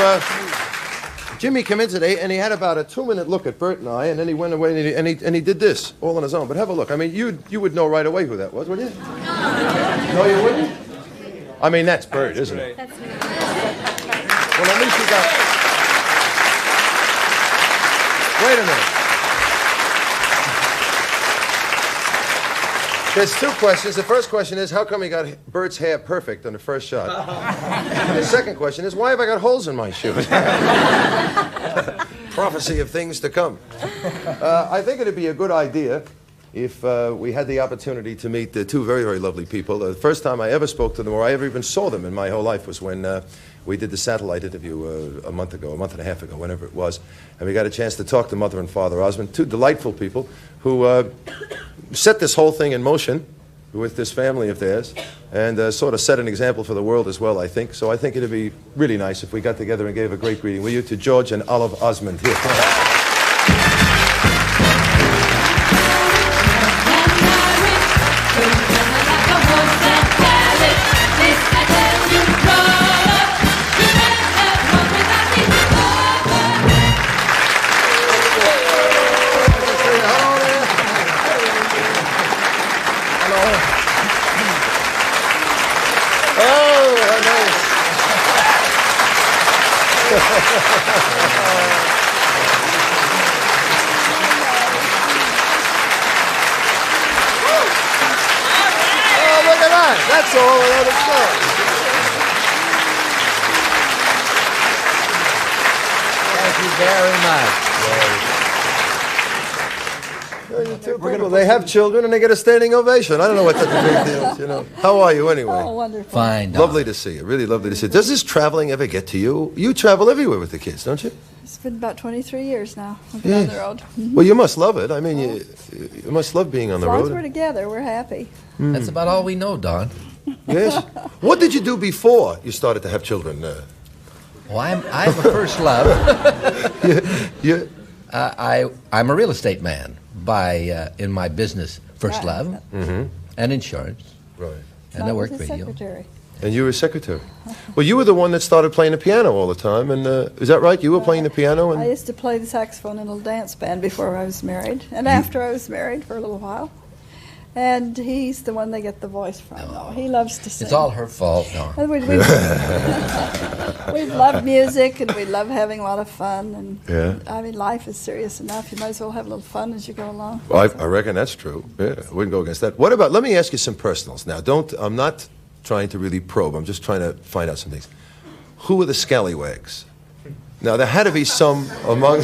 Jimmy came in today, and he had about a 2-minute look at Bert and I, and then he went away and he did this all on his own. But have a look. I mean, you would know right away who that was, wouldn't you? No, you wouldn't? I mean, that's Bert, isn't it? That's me. Well, at least you got... Wait a minute. There's two questions. The first question is, how come he got Bert's hair perfect on the first shot? And the second question is, why have I got holes in my shoes? Prophecy of things to come. I think it'd be a good idea if we had the opportunity to meet two very, very lovely people. The first time I ever spoke to them, or I ever even saw them in my whole life, was when we did the satellite interview a month and a half ago, whenever it was. And we got a chance to talk to Mother and Father Osmond, two delightful people who set this whole thing in motion with this family of theirs, and sort of set an example for the world as well, I think. So I think it'd be really nice if we got together and gave a great greeting. Will you, to George and Olive Osmond here. That's all I understand. Thank you very much. Two people, they have children and they get a standing ovation. I don't know what the big deal is, you know. How are you anyway? Oh, wonderful. Fine. Doc. Lovely to see you. Really lovely to see you. Does this traveling ever get to you? You travel everywhere with the kids, don't you? It's been about 23 years now. We've been on the road. Well, you must love it. I mean, you must love being on the As long as road. we're together, we're happy. That's about all we know, Don. Yes. What did you do before you started to have children? Well, I'm a first love. I'm a real estate man in my business, First Right. Love, and insurance, Right. and I work was for his you. secretary. And you were secretary. Well, you were the one that started playing the piano all the time, and is that right? You were playing the piano, I and used to play the saxophone in a little dance band before I was married, and after I was married for a little while. And he's the one they get the voice from. though. He loves to sing. It's all her fault. No. And we love music, and we love having a lot of fun. And Yeah. I mean, life is serious enough. You might as well have a little fun as you go along. well, I reckon that's true. Yeah, I wouldn't go against that. What about? Let me ask you some personals now. I'm not trying to really probe. I'm just trying to find out some things. Who are the scallywags? Now there had to be some among.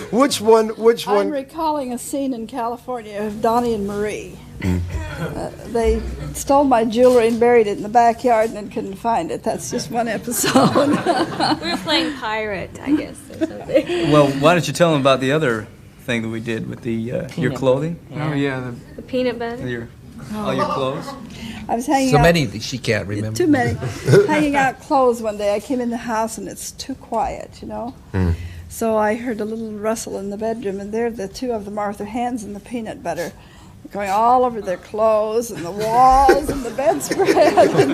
Which one? I'm recalling a scene in California of Donnie and Marie. They stole my jewelry and buried it in the backyard and then couldn't find it. That's just one episode. We were playing pirate, I guess, or something. Well, why don't you tell them about the other thing that we did with the your clothing? Yeah. Oh yeah, The peanut butter. all your clothes. I was hanging So out. many that she can't remember. Too many. Hanging out clothes one day. I came in the house and it's too quiet, you know. So I heard a little rustle in the bedroom, and there the two of them are with their hands in the peanut butter, going all over their clothes and the walls and the bedspread.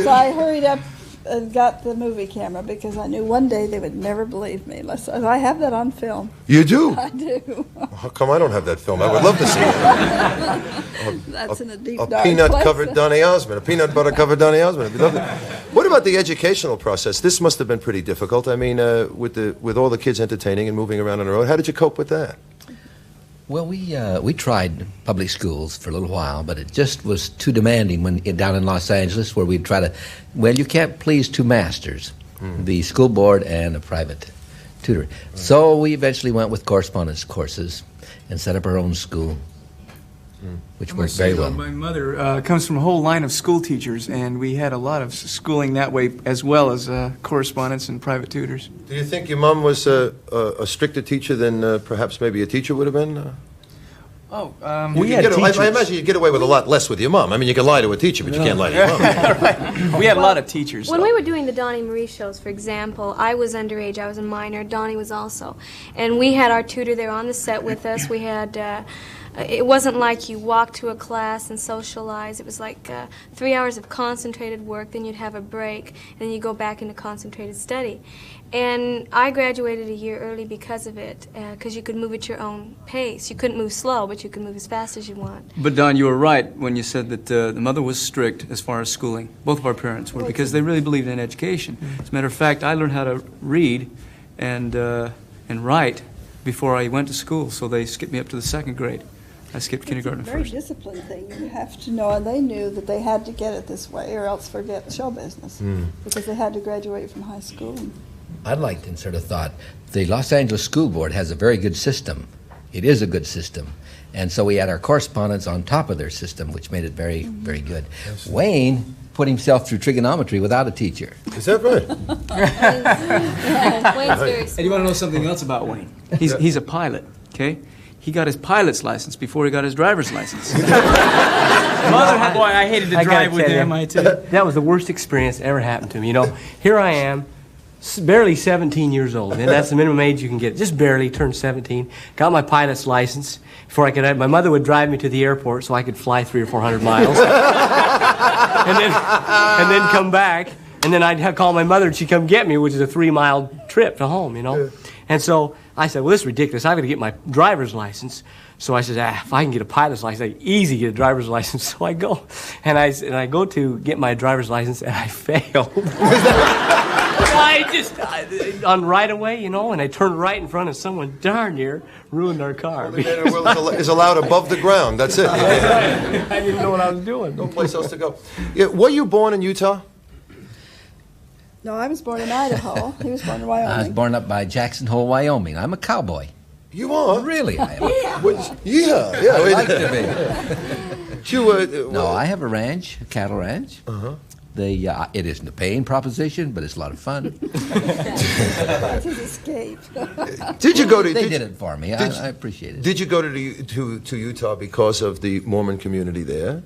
So I hurried up and got the movie camera because I knew one day they would never believe me. I have that on film. You do? I do. How come I don't have that film? I would love to see it. That's in a deep A dark peanut-covered place. Donny Osmond, a peanut butter-covered Donny Osmond. It'd be lovely. What about the educational process? This must have been pretty difficult. I mean, with all the kids entertaining and moving around on the road, how did you cope with that? Well, we tried public schools for a little while, but it just was too demanding down in Los Angeles, where we'd try to. Well, you can't please two masters, the school board and a private tutor. So we eventually went with correspondence courses and set up our own school, which worked very well. My mother comes from a whole line of school teachers, and we had a lot of schooling that way, as well as correspondence and private tutors. Do you think your mom was a stricter teacher than perhaps maybe a teacher would have been? We had teachers. I imagine you'd get away with a lot less with your mom. I mean, you can lie to a teacher, but you can't lie to your mom. We had a lot of teachers. When though. we were doing the Donnie Marie shows, for example, I was underage, I was a minor, Donnie was also. And we had our tutor there on the set with us. We had it wasn't like you walked to a class and socialize. It was like 3 hours of concentrated work, then you'd have a break, and then you go back into concentrated study. And I graduated a year early because of it, because you could move at your own pace. You couldn't move slow, but you could move as fast as you want. But Don, you were right when you said that the mother was strict as far as schooling. Both of our parents were, because they really believed in education. As a matter of fact, I learned how to read and write before I went to school, so they skipped me up to the 2nd grade. I skipped kindergarten It's a very first. disciplined thing. You have to know, and they knew that they had to get it this way or else forget show business, because they had to graduate from high school. I'd like to insert a thought. The Los Angeles School Board has a very good system. It is a good system. And so we had our correspondence on top of their system, which made it very, very good. Wayne put himself through trigonometry without a teacher. Is that right? Wayne's very smart. And you want to know something else about Wayne? He's a pilot, okay? He got his pilot's license before he got his driver's license. Boy, I hated to drive with him. MIT. That was the worst experience that ever happened to me. You know, here I am, barely 17 years old, and that's the minimum age you can get. Just barely turned 17. Got my pilot's license before I could. My mother would drive me to the airport so I could fly 300 or 400 miles, and then come back. And then I'd call my mother and she'd come get me, which is a 3-mile trip to home, you know. Yeah. And so I said, well, this is ridiculous. I've got to get my driver's license. So I said, if I can get a pilot's license, it's easy to get a driver's license. So I go, and I go to get my driver's license, and I failed. On right away, you know, and I turned right in front of someone darn near ruined our car. Well, the man is allowed above the ground. That's it. I didn't know what I was doing. No place else to go. Yeah, were you born in Utah? No, I was born in Idaho. He was born in Wyoming. I was born up by Jackson Hole, Wyoming. I'm a cowboy. You are? Really, I am. Yeah. I like to be. No, I have a ranch, a cattle ranch. Uh-huh. It isn't a paying proposition, but it's a lot of fun. That's his escape. Did you go to? They did it for me. I appreciate it. Did you go to Utah because of the Mormon community there?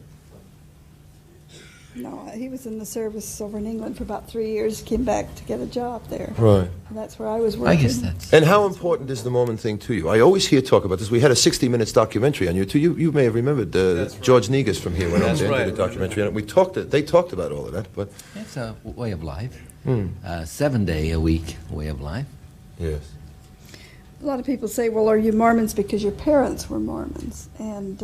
No, he was in the service over in England for about 3 years. Came back to get a job there. Right. And that's where I was working. I guess that's. And how important is the Mormon thing to you? I always hear talk about this. We had a 60 Minutes documentary on you too. You may have remembered George Negus from here went over there and did a documentary on it. They talked about all of that, but It's a way of life. 7-day-a-week way of life. Yes. A lot of people say, well, are you Mormons because your parents were Mormons? And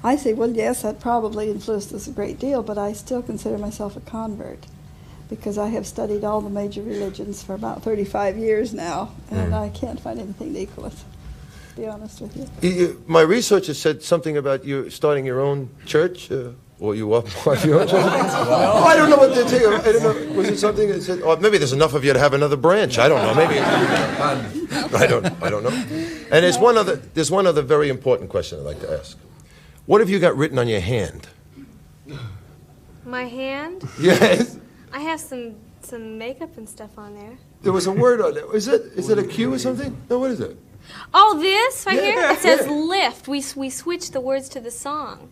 I say, well, yes, that probably influenced us a great deal, but I still consider myself a convert because I have studied all the major religions for about 35 years now, and I can't find anything to equal it, to be honest with you. My research has said something about you starting your own church, or you are part of your own church. I don't know what to tell you. I don't know. Was it something that said, or maybe there's enough of you to have another branch. I don't know. Maybe. I don't know. And there's one other very important question I'd like to ask. What have you got written on your hand? My hand? Yes. I have some makeup and stuff on there. There was a word on it. Is it a Q or something? No, what is it? Oh, this right here? It says lift. We switched the words to the song.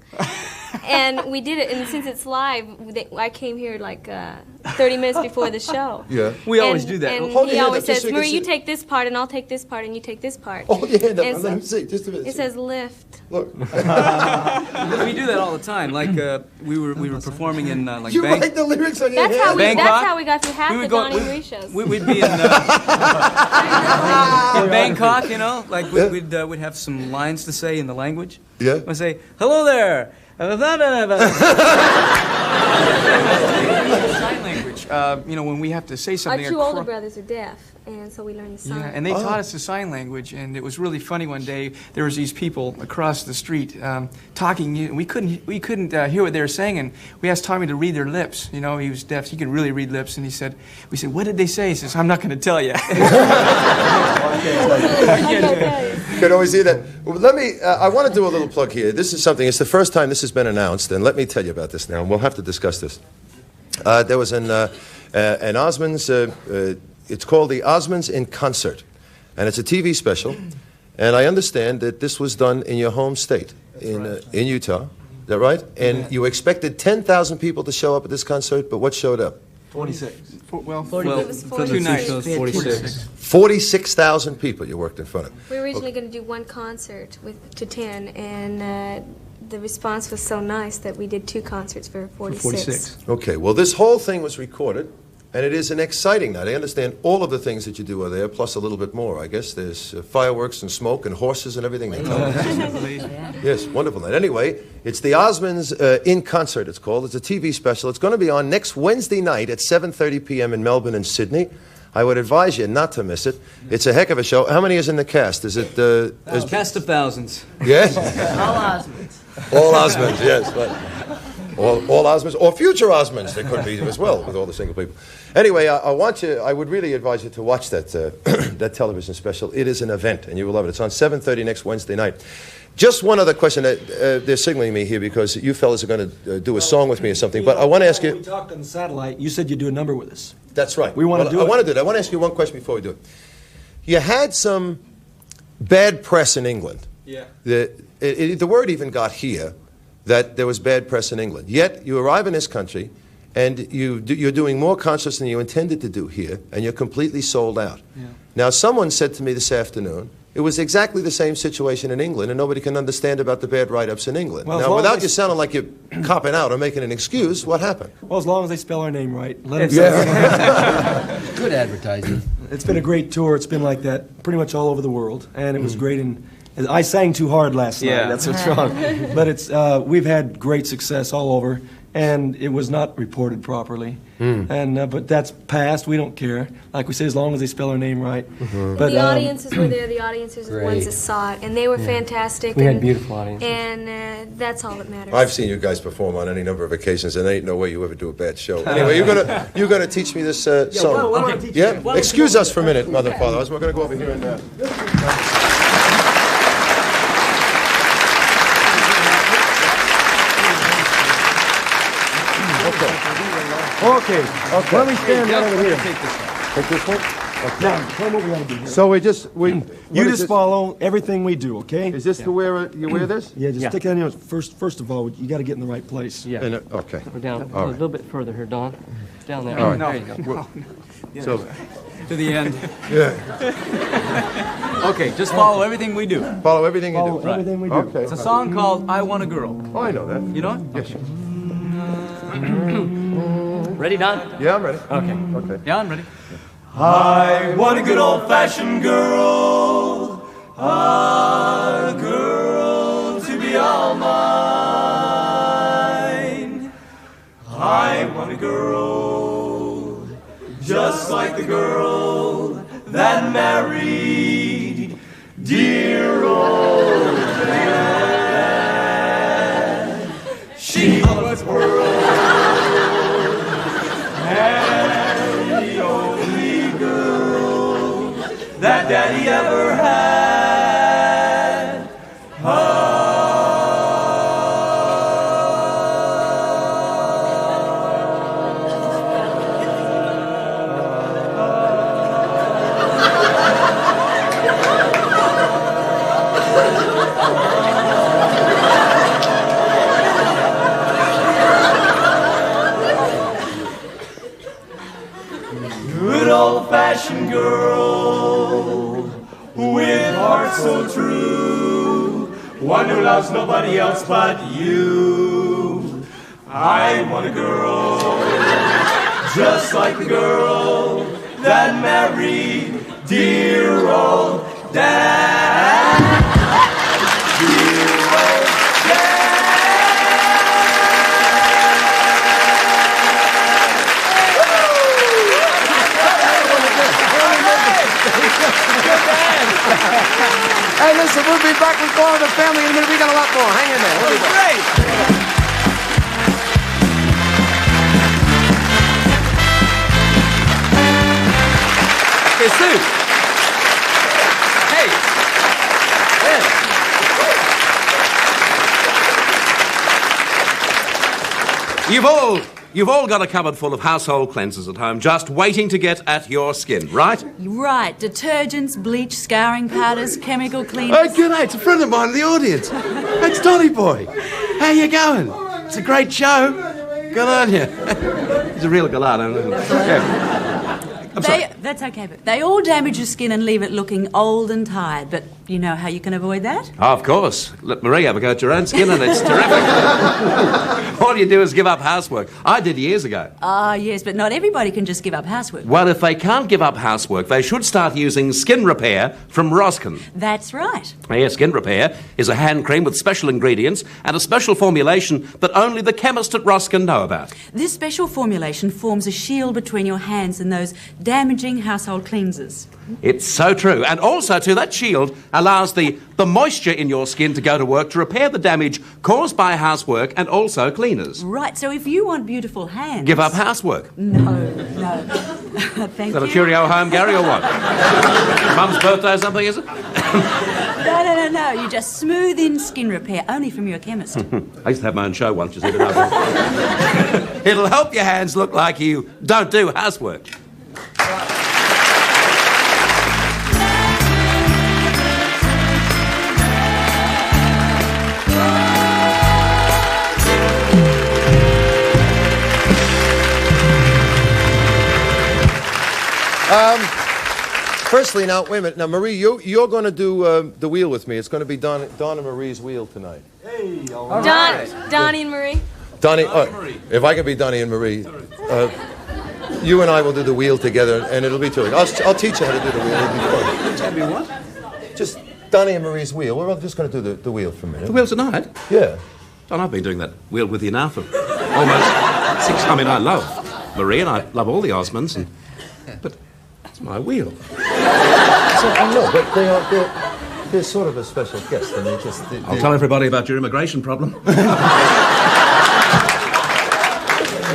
And we did it, and since it's live, I came here like 30 minutes before the show. Yeah. We always do that. And Hold he your hand always up just says, so you can Marie, you see. take this part, and I'll take this part, and you take this part. Hold your hand up. And Let him see. Just a minute. It says lift. Look. We do that all the time. Like we were performing in like You write the lyrics on your That's hand. how we got through half the Donnie Marie shows. We'd be in Bangkok, you know, like we'd have some lines to say in the language. Yeah. We'd say, "Hello there." Sign language. You know, when we have to say Our something. two older brothers are deaf, and so we learned the sign. Yeah, and they taught us the sign language, and it was really funny. One day, there was these people across the street talking. And we couldn't hear what they were saying, and we asked Tommy to read their lips. You know, he was deaf; he could really read lips, and we said, "What did they say?" He says, "I'm not going to tell you." You can always hear that. Well, let me. I want to do a little plug here. This is something. It's the first time this has been announced, and let me tell you about this now. And we'll have to discuss this. There was an Osmonds. It's called the Osmonds in Concert, and it's a TV special. And I understand that this was done in your home state, in Utah. Is that right? And you expected 10,000 people to show up at this concert, but what showed up? 46. It was 46. 2 nights. 46. 46,000 people you worked in front of. We were originally going to do one concert to 10, and the response was so nice that we did 2 concerts for 46. Okay, well, this whole thing was recorded, and it is an exciting night. I understand all of the things that you do are there, plus a little bit more. I guess there's fireworks and smoke and horses and everything. They tell me. Yes, wonderful night. Anyway, it's the Osmonds in concert, it's called. It's a TV special. It's going to be on next Wednesday night at 7:30 p.m. in Melbourne and Sydney. I would advise you not to miss it. It's a heck of a show. How many is in the cast? Is it... A cast of thousands. Yes? All Osmonds. All Osmonds, yes. But all Osmonds, or future Osmonds, they could be as well, with all the single people. Anyway, I would really advise you to watch that, that television special. It is an event, and you will love it. It's on 7:30 next Wednesday night. Just one other question. They're signaling me here because you fellas are going to do a song with me or something, but I want to ask you... We talked on the satellite. You said you'd do a number with us. That's right. We want to do it. I want to do that. I want to ask you one question before we do it. You had some bad press in England. Yeah. The word even got here that there was bad press in England. Yet you arrive in this country and you're doing more concerts than you intended to do here, and you're completely sold out. Yeah. Now, someone said to me this afternoon, it was exactly the same situation in England, and nobody can understand about the bad write-ups in England. Well, now, without you sounding like you're copping out or making an excuse, what happened? Well, as long as they spell our name right. Let them Good advertising. It's been a great tour. It's been like that pretty much all over the world, and it was great. And I sang too hard last night. That's what's wrong. But it's we've had great success all over, and it was not reported properly. And but that's past. We don't care. Like we say, as long as they spell our name right. But the audiences were there. The audiences are the ones that saw it, and they were fantastic. We had beautiful audiences. And that's all that matters. I've seen you guys perform on any number of occasions, and there ain't no way you ever do a bad show. Anyway, you're gonna teach me this song. Yeah. Excuse us for a minute, Mother and Father. We're gonna go over here and. Okay. Why don't we stand right over here? Take this one. Okay. Now, tell them what we got to do. So You just follow everything we do, okay? Is this the where you wear this? Yeah, just stick it in here. First of all, you got to get in the right place. Yeah. Okay. We're down a little bit further here, Don. Down there. All right. There you go. So, To the end. yeah. Okay, just follow everything we do. Follow everything you do. Follow everything we do. Okay. It's a song called I Want a Girl. Oh, I know that. You know it? Yes. Ready, Don? Yeah, I'm ready. Okay. Yeah, I'm ready. I want a good old-fashioned girl, a girl to be all mine. I want a girl just like the girl that married dear old dad. She was world and the only girl that Daddy ever had. Good old-fashioned girl with heart so true, one who loves nobody else but you. I want a girl just like the girl that married dear old dad. Dear old Hey, listen, we'll be back with more of the family in a minute. We got a lot more. Hang in there. We'll be back. Okay, Sue. Hey. You've all got a cupboard full of household cleansers at home, just waiting to get at your skin, right? Right. Detergents, bleach, scouring powders, chemical cleaners. Oh, good day. It's a friend of mine in the audience. It's Donny Boy. How you going? It's a great show. Good on you. He's a real gallardo, isn't he? Yeah. That's okay, but they all damage your skin and leave it looking old and tired. But you know how you can avoid that? Oh, of course. Let Marie have a go at your own skin and it's terrific. All you do is give up housework. I did years ago. Ah, yes, but not everybody can just give up housework. Well, if they can't give up housework, they should start using Skin Repair from Roskin. That's right. Yes, Skin Repair is a hand cream with special ingredients and a special formulation that only the chemist at Roskin know about. This special formulation forms a shield between your hands and those damaging household cleansers. It's so true. And also, too, that shield allows the moisture in your skin to go to work to repair the damage caused by housework and also cleaners. Right, so if you want beautiful hands... Give up housework. No. Thank Is that you. a cheerio home, Gary, or what? Mum's birthday or something, is it? No. You just smooth in Skin Repair, only from your chemist. I used to have my own show once, you see. It'll help your hands look like you don't do housework. Firstly, now, wait a minute. Now, Marie, you're going to do the wheel with me. It's going to be Don and Marie's wheel tonight. Hey, all right. Donnie and Marie. Donnie, if I can be Donnie and Marie, you and I will do the wheel together, and it'll be terrific. I'll teach you how to do the wheel. It'll be fun. Tell me what? Just Donnie and Marie's wheel. We're just going to do the wheel for a minute. The wheel tonight? Yeah. John, I've been doing that wheel with you now for almost 6... I mean, I love Marie, and I love all the Osmonds, but it's my wheel. So, I know, but they're sort of a special guest, and I'll tell everybody about your immigration problem.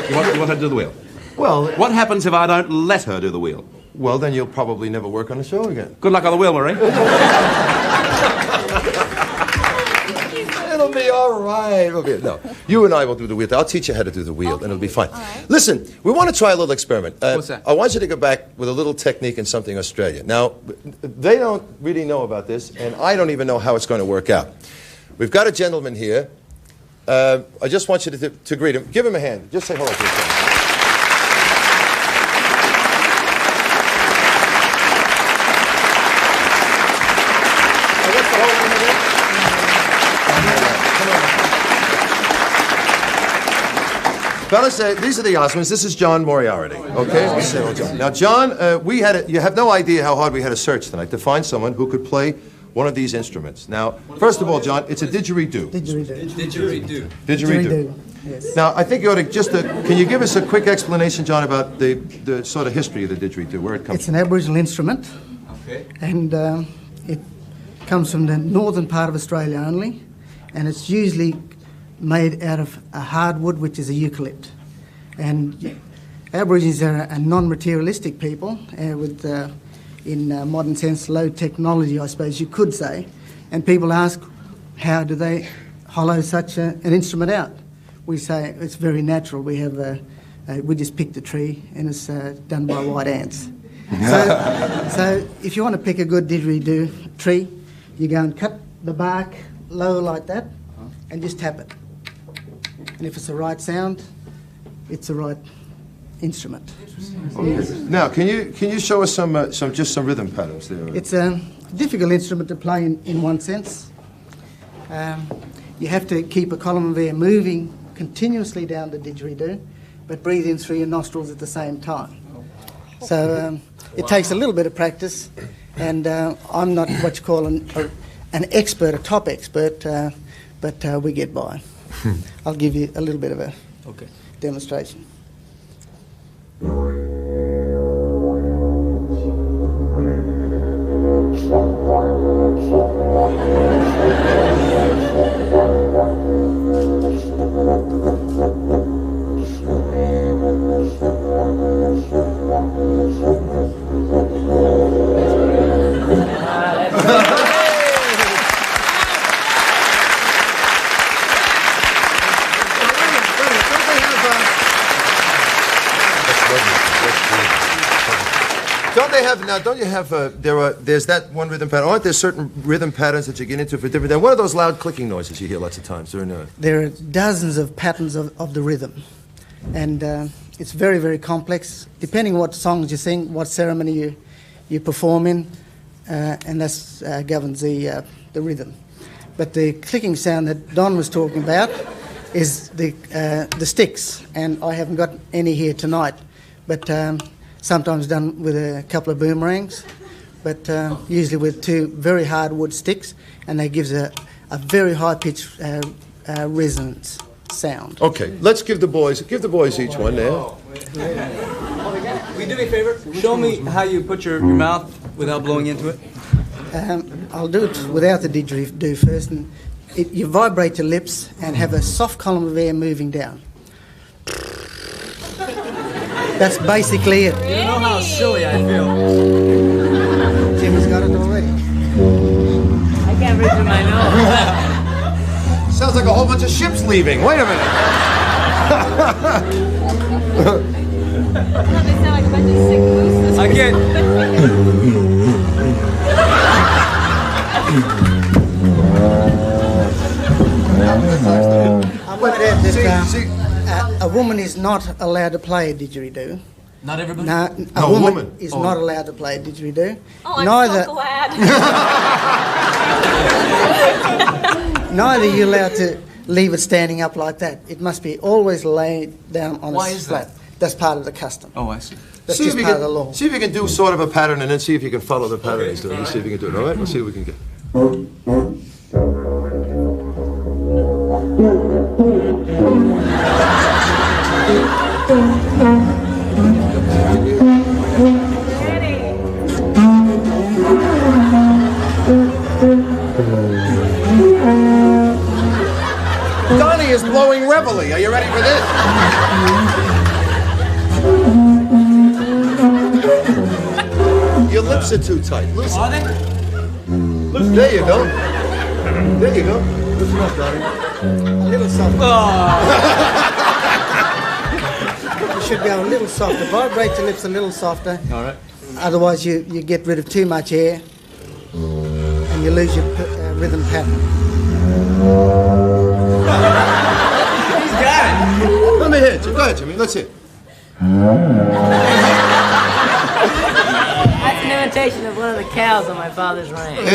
You want her to do the wheel? Well... What happens if I don't let her do the wheel? Well, then you'll probably never work on the show again. Good luck on the wheel, Marie. It'll be all right. No, you and I will do the wheel. I'll teach you how to do the wheel, and it'll be fine. Right. Listen, we want to try a little experiment. What's that? I want you to go back with a little technique and something Australian. Now, they don't really know about this, and I don't even know how it's going to work out. We've got a gentleman here. I just want you to greet him. Give him a hand. Just say hello to him. Fellas, these are the Osmonds. This is John Moriarty. Okay? Say hello, John. Now, John, you have no idea how hard we had to search tonight to find someone who could play one of these instruments. Now, first of all, John, it's a didgeridoo. Didgeridoo. Yes. Now, I think you ought to can you give us a quick explanation, John, about the sort of history of the didgeridoo, where it comes It's an Aboriginal instrument. Okay. And it comes from the northern part of Australia only, and it's usually made out of a hardwood, which is a eucalypt. And Aborigines are a non-materialistic people with, in modern sense, low technology, I suppose you could say. And people ask, how do they hollow such an instrument out? We say it's very natural. We have we just picked a tree, and it's done by white ants. So if you want to pick a good didgeridoo tree, you go and cut the bark low like that, and just tap it. And if it's the right sound, it's the right instrument. Okay. Now, can you show us some rhythm patterns there? It's a difficult instrument to play in one sense. You have to keep a column of air moving continuously down the didgeridoo, but breathe in through your nostrils at the same time. So it takes a little bit of practice, and I'm not what you call an expert, a top expert, but we get by. I'll give you a little bit of a demonstration. There's that one rhythm pattern. Aren't there certain rhythm patterns that you get into for different... What are those loud clicking noises you hear lots of times? There are dozens of patterns of the rhythm. And it's very, very complex, depending what songs you sing, what ceremony you perform in, and that governs the rhythm. But the clicking sound that Don was talking about is the sticks, and I haven't got any here tonight, but sometimes done with a couple of boomerangs, but usually with 2 very hard wood sticks, and that gives a very high-pitched resonance sound. Okay, let's give the boys each one now. Will you do me a favor? Show me how you put your mouth without blowing into it. I'll do it without the didgeridoo first, and you vibrate your lips and have a soft column of air moving down. That's basically it. You know how silly I feel. Jimmy's got it already. I can't reach with my nose. Sounds like a whole bunch of ships leaving. Wait a minute. They sound like a bunch of sick mooses. I can't. I'm going to add this. A woman is not allowed to play a didgeridoo. Not everybody? No, a woman is not allowed to play a didgeridoo. Oh, I'm so glad. Neither are you allowed to leave it standing up like that. It must be always laid down on Why a is flat. that? That's part of the custom. Oh, I see. That's just part of the law. See if you can do sort of a pattern and then see if you can follow the pattern he's doing. Let's see if you can do it, all right? Let's see what we can get. Donnie is blowing reveille. Are you ready for this? Your lips are too tight. Loosen. Are they? There you go. There you go. Listen up, Donnie. A little softer. You should go a little softer. Vibrate your lips a little softer. All right. Otherwise, you get rid of too much air and you lose your rhythm pattern. He's got it. Let me hear it. Go ahead, Jimmy. Let's hear it. That's an imitation of one of the cows on my father's ranch.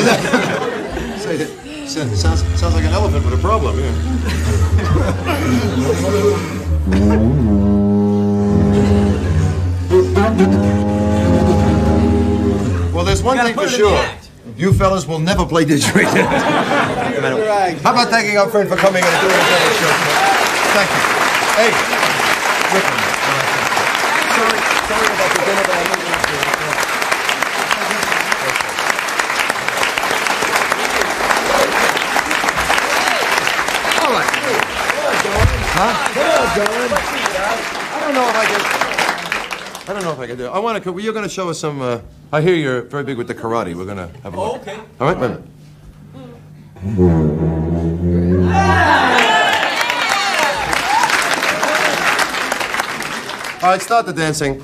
Sounds like an elephant with a problem, yeah. Well, there's one thing for sure. You fellas will never play didgeridoo. How about thanking our friend for coming in and doing this on the show? Thank you. Hey, Rick. Sorry about the dinner, but I know you're all right. Huh? I don't know if I can do it. I want to. You're going to show us some. I hear you're very big with the karate. We're going to have a look. Okay. All right, wait a minute. All right, start the dancing.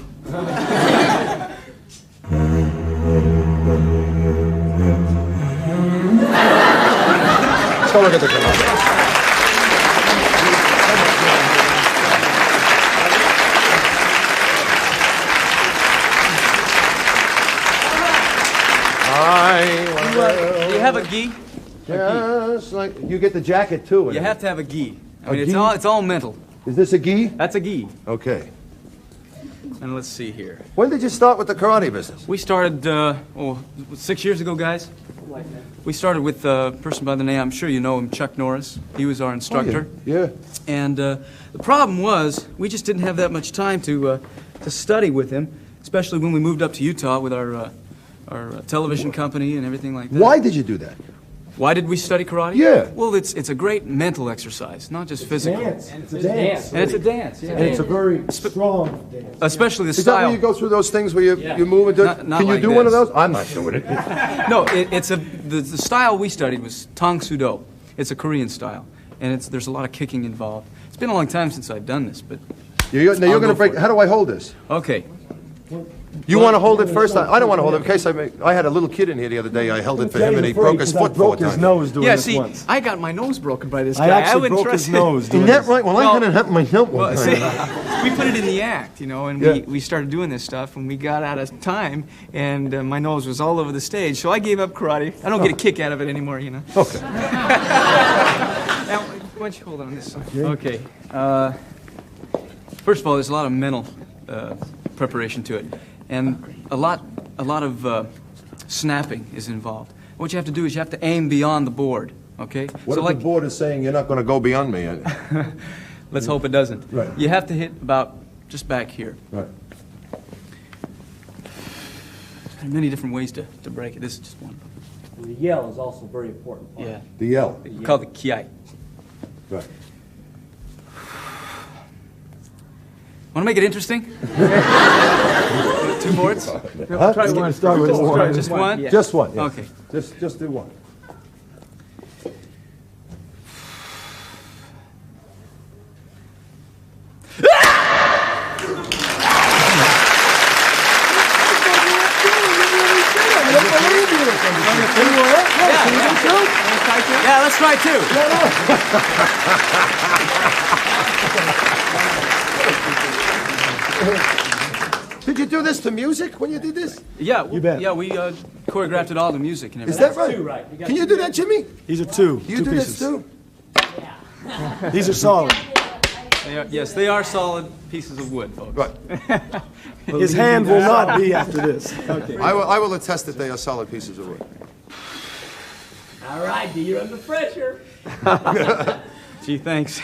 Let's go look at the karate. Do you have a gi? Yes, like you get the jacket too. You have to have a gi. I mean, gi? it's all mental. Is this a gi? That's a gi. Okay. And let's see here. When did you start with the karate business? We started 6 years ago, guys. We started with a person by the name, I'm sure you know him, Chuck Norris. He was our instructor. Oh, yeah. And the problem was we just didn't have that much time to study with him, especially when we moved up to Utah with our television company and everything like that. Why did you do that? Why did we study karate? Yeah. Well, it's a great mental exercise, not just physical. It's a dance. And it's a dance, yeah. And it's a very strong dance. Especially the Is that style. where you go through those things where you move and do? Not Can you like do one of this. those? I'm not doing it. No, the style we studied was Tang Sudo. It's a Korean style, and there's a lot of kicking involved. It's been a long time since I've done this, but Now you're going to break. How do I hold this? okay. You want to hold it first? I don't want to hold it. In case I had a little kid in here the other day. I held it for him, and he broke his foot 4 times. His nose doing Yeah, this see, once. I got my nose broken by this I guy. actually wouldn't broke his trust nose doing Isn't that this. right? Well, I had it happen myself one Well, time. see, we put it in the act, you know, and we started doing this stuff, and we got out of time, and my nose was all over the stage, so I gave up karate. I don't get a kick out of it anymore, you know. Okay. Now, why don't you hold on this side? Okay. First of all, there's a lot of mental preparation to it, and a lot of snapping is involved. What you have to do is you have to aim beyond the board, okay? What so if the board is saying you're not going to go beyond me? Let's hope it doesn't. Right. You have to hit about just back here. Right. There are many different ways to break it. This is just one. And the yell is also very important. Yeah. The yell. You call it kiai. Right. Want to make it interesting? 2 boards? Huh? Try one. Start with one. Just one? Yeah. Just one. Yes. Okay. Just do one. Yeah, let's try 2. Did you do this to music when you did this? Yeah, You bet. Yeah, we choreographed it all to music and Is everything. that right? 2 right. You got Can you do that, Jimmy? These are two. You two do pieces. this too? These are solid. Yes, they are solid pieces of wood, folks. Right. His hand will not be after this. Okay. I will attest that they are solid pieces of wood. All right, do you under pressure? Gee, thanks.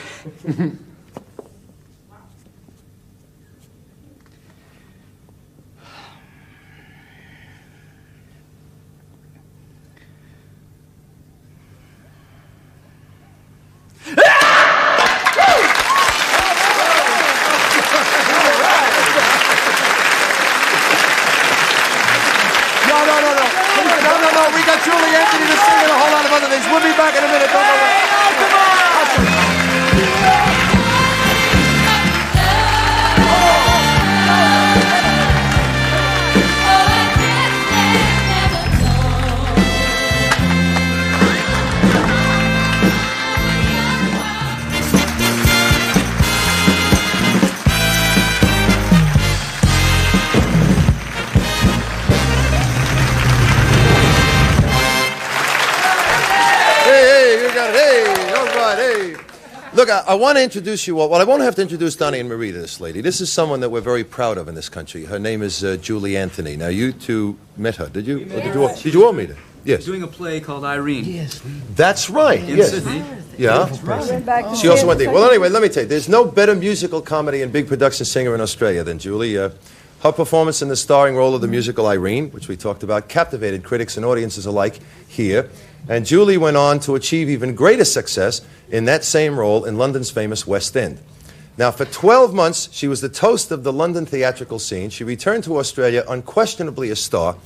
No, we got Julie Anthony to sing and a whole lot of other things. We'll be back in a minute. Don't go away. Hey, you got it. Hey, all right, hey. Look, I want to introduce you all. Well, I won't have to introduce Donnie and Marie to this lady. This is someone that we're very proud of in this country. Her name is Julie Anthony. Now, you two met her, did you? Or did you all meet her? Yes. Doing a play called Irene. Yes. That's right. In Yes. Sydney. Yeah. Went back to She also see went it there. the Well, second anyway, let me tell you, there's no better musical comedy and big production singer in Australia than Julie. Her performance in the starring role of the musical Irene, which we talked about, captivated critics and audiences alike here. And Julie went on to achieve even greater success in that same role in London's famous West End. Now, for 12 months, she was the toast of the London theatrical scene. She returned to Australia unquestionably a star,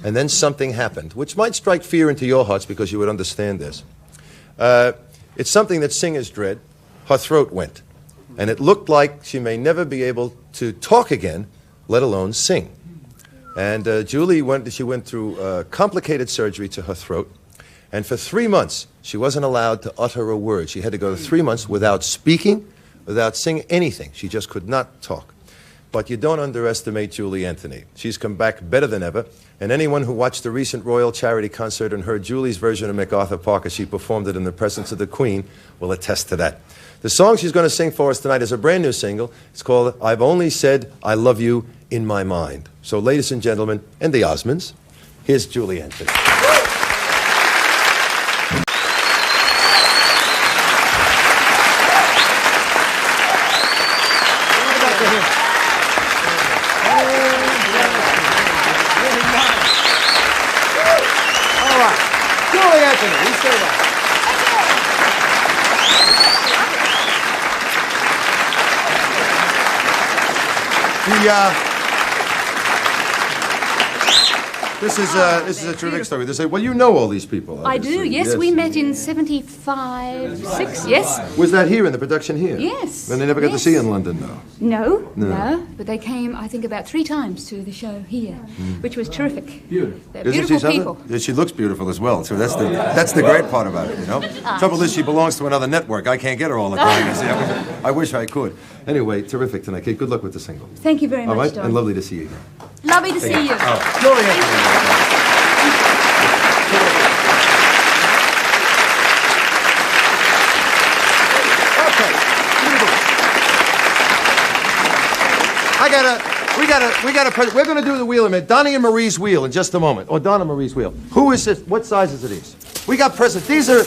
and then something happened, which might strike fear into your hearts because you would understand this. It's something that singers dread. Her throat went, and it looked like she may never be able to talk again, let alone sing. And Julie went through complicated surgery to her throat, and for 3 months, she wasn't allowed to utter a word. She had to go 3 months without speaking, without singing anything. She just could not talk. But you don't underestimate Julie Anthony. She's come back better than ever, and anyone who watched the recent Royal Charity concert and heard Julie's version of MacArthur Park as she performed it in the presence of the Queen will attest to that. The song she's going to sing for us tonight is a brand new single. It's called I've Only Said I Love You in My Mind. So, ladies and gentlemen, and the Osmonds, here's Julie Anthony. Julie Anthony, he's still alive. This is a terrific story. They say, well, you know all these people. I do, obviously. yes. We met in 75, 6, yes. Was that here in the production here? Yes. And they never got to see you in London, though. No. But they came, I think, about 3 times to the show here, which was terrific. Beautiful. They're beautiful people. Yeah, she looks beautiful as well, too. That's the great part about it, you know? Trouble is, she belongs to another network. I can't get her all the time. You see. I wish I could. Anyway, terrific tonight, Kate. Good luck with the single. Thank you very much, all right? Don. And lovely to see you again. Lovely to see you. We're going to do the wheel in a minute. Donnie and Marie's wheel in just a moment. Or Donna Marie's wheel. Who is this? What sizes are these? We got presents. These are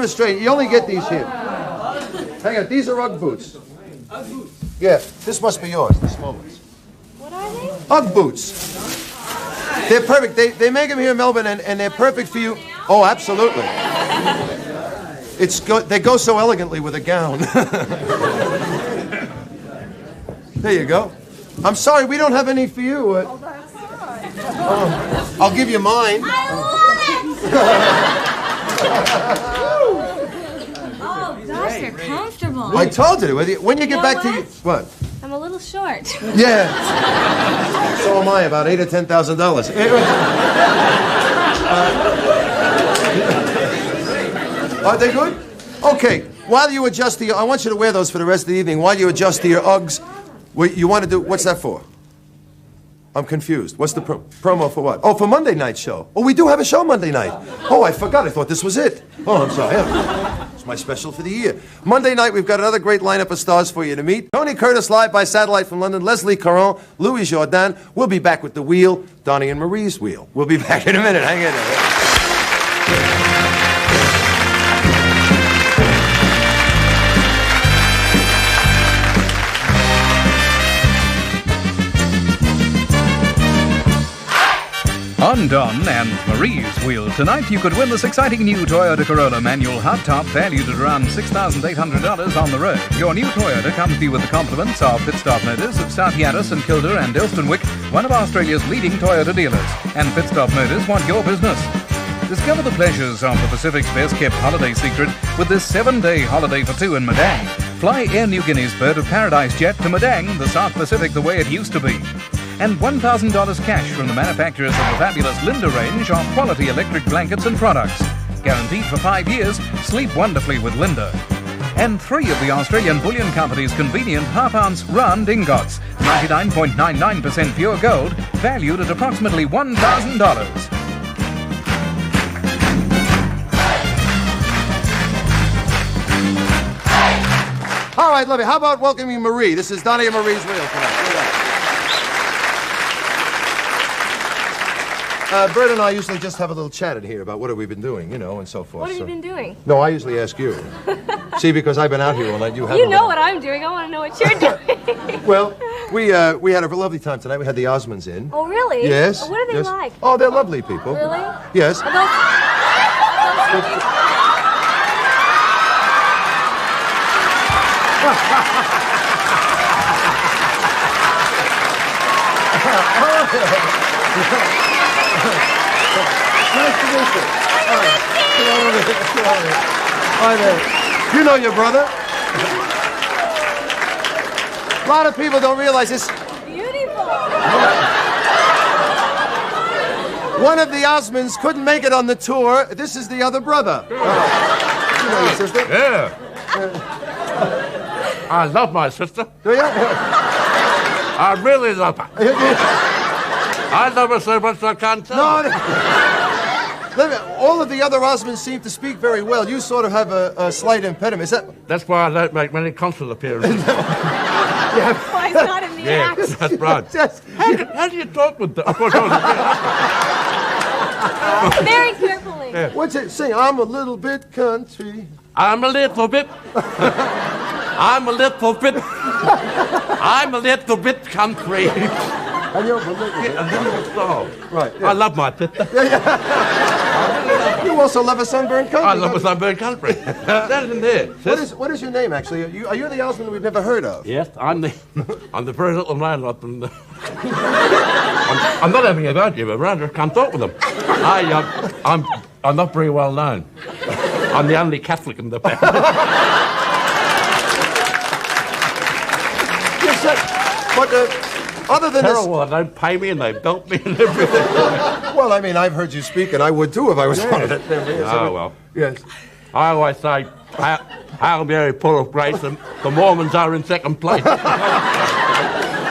Australian. You only get these here. Hang on. These are Ugg boots. Ugg boots. Yeah. This must be yours. The small ones. What are they? Ugg boots. They're perfect. They make them here in Melbourne, and they're perfect for you. Oh, absolutely. They go so elegantly with a gown. There you go. I'm sorry, we don't have any for you. Oh, that's all right. I'll give you mine. Oh, gosh, they're comfortable. I told you. When you get back to you, what? I'm a little short. Yeah. So am I. About $8,000 or $10,000. Are they good? Okay. While you adjust I want you to wear those for the rest of the evening. While you adjust to your Uggs. You want to do, what's that for? I'm confused. What's the promo for what? Oh, for Monday night show. Oh, we do have a show Monday night. Oh, I forgot. I thought this was it. Oh, I'm sorry. It's my special for the year. Monday night, we've got another great lineup of stars for you to meet. Tony Curtis live by satellite from London. Leslie Caron, Louis Jordan. We'll be back with the wheel, Donnie and Marie's wheel. We'll be back in a minute. Hang in there. On Don and Marie's wheel tonight, you could win this exciting new Toyota Corolla manual hardtop valued at around $6,800 on the road. Your new Toyota comes to you with the compliments of Pit Stop Motors of South Yarra, St Kilda and Elstonwick, one of Australia's leading Toyota dealers. And Pit Stop Motors want your business. Discover the pleasures of the Pacific's best-kept holiday secret with this 7-day holiday for 2 in Madang. Fly Air New Guinea's Bird of Paradise jet to Madang, the South Pacific the way it used to be. And $1,000 cash from the manufacturers of the fabulous Linda range of quality electric blankets and products. Guaranteed for 5 years, sleep wonderfully with Linda. And 3 of the Australian Bullion Company's convenient half-ounce round ingots, 99.99% pure gold, valued at approximately $1,000. All right, lovely. How about welcoming Marie? This is Donnie and Marie's wheel tonight. Bert and I usually just have a little chat in here about what have we been doing, you know, and so forth. What have you been doing? No, I usually ask you. See, because I've been out here all night. You haven't. You know what I'm doing. I want to know what you're doing. Well, we had a lovely time tonight. We had the Osmonds in. Oh, really? Yes. What are they like? Oh, they're lovely people. Really? Yes. Nice to meet you. Hi there. You know your brother? A lot of people don't realize this. Beautiful. One of the Osmonds couldn't make it on the tour. This is the other brother. You know your sister? Yeah. I love my sister. Do you? I really love her. I love her so much I can't tell. No. All of the other Osmonds seem to speak very well. You sort of have a slight impediment. Is that? That's why I don't make many concert appearances. Why it's not in the act. That's right. How do you talk with them? Very carefully. Yeah. What's it? Sing. I'm a little bit country. I'm a little bit. I'm a little bit. I'm a little bit country. And you're a little bit. Oh, right. Yeah. I love my pit. Yeah. You also love a sunburned country. I love a sunburned country. That isn't there. What is your name, actually? Are you the Osmond we've never heard of? Yes, I'm the very little man up in the... I'm not having about you, but rather come talk with them. I'm not very well known. I'm the only Catholic in the family. But other than terrible, they don't pay me and they belt me and everything. Well, I mean, I've heard you speak, and I would too if I was one of them. Oh, well. Yes. I always say, Hail Mary, full of grace, and the Mormons are in second place.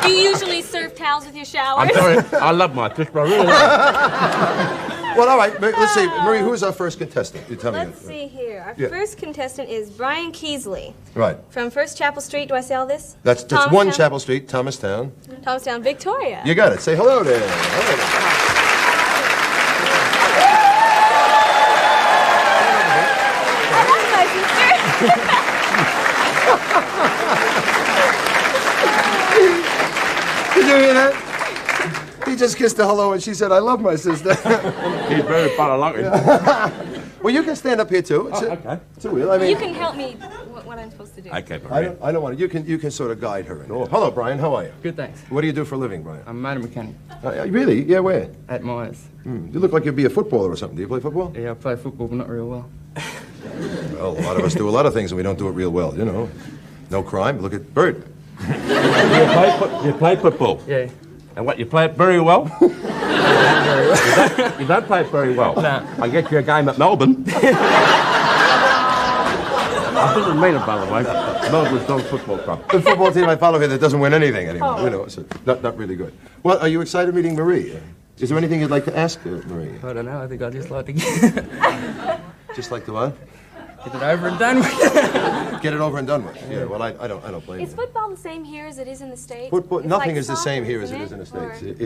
Do you usually serve towels with your showers? I love my fish, but I really love Well, all right, let's see. Marie, who's our first contestant? You tell me. Let's see here. Our first contestant is Brian Keesley. Right. From First Chapel Street. Do I say all this? That's one Chapel Street, Thomastown. Thomastown, Victoria. You got it. Say hello there. Did you hear that? He just kissed her hello and she said, I love my sister. He's very lucky. Well, you can stand up here too. Okay. It's a wheel. I mean, you can help me what I'm supposed to do. Okay, I don't want to. You can sort of guide her. Hello, Brian. How are you? Good, thanks. What do you do for a living, Brian? I'm a motor mechanic. Really? Yeah, where? At Myers. You look like you'd be a footballer or something. Do you play football? Yeah, I play football, but not real well. Well, a lot of us do a lot of things and we don't do it real well, you know. No crime. Look at Bert. You play football? Yeah. And what, you play it very well? You don't play it very well. No. I'll get you a game at Melbourne. I didn't mean it, by the way. Melbourne's not a football club. The football team I follow here that doesn't win anything anymore, you know, so not really good. Well, are you excited meeting Marie? Is there anything you'd like to ask Marie? I don't know. I think I'd just like to get Just like to what? it over and done with. Get it over and done with. Yeah, well, I don't blame you. Is football the same here as it is in the States? Football, It's nothing like is the soccer, same here as isn't it is in the States. Or-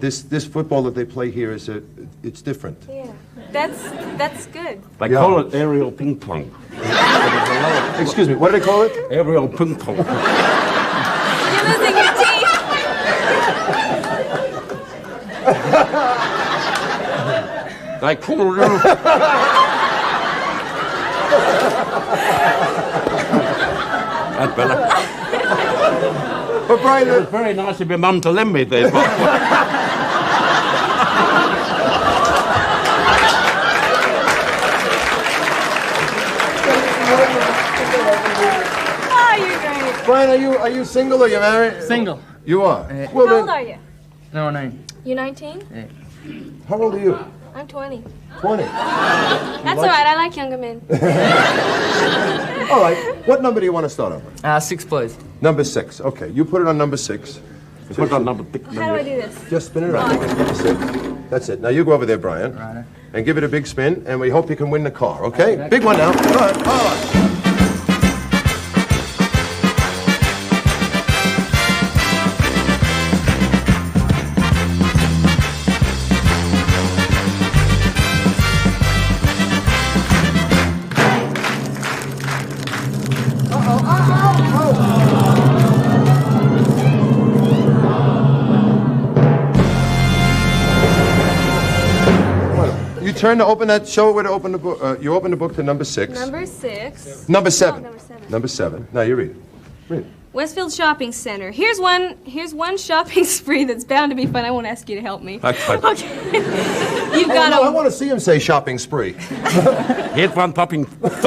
It's this football that they play here is it's different. Yeah, that's good. They call it aerial ping pong. Excuse me, what do they call it? Aerial ping pong. You're losing your teeth. They call it... That's better. But Brian, it was very nice of your mum to lend me this. Oh, you're great. Brian, are you single or you married? Single. You are. How old are you? 19. You 19? Yeah. How old are you? I'm 20. 20. That's all right. I like younger men. All right. What number do you want to start over? 6, please. Number 6. Okay, you put it on number 6. Put it on number 6. How do I do this? Just spin it around. Number 6. That's it. Now you go over there, Brian, Right. and give it a big spin, and we hope you can win the car. Okay? Big one now. All right. All right. You turn to open that, show it where to open the book. You open the book to number 6. Number 6. Number 7. Oh, number 7. Number 7. Now you read it. Read it. Westfield Shopping Center. Here's one shopping spree that's bound to be fun. I won't ask you to help me. Okay. You've got I want to see him say shopping spree. Here's one topping. It's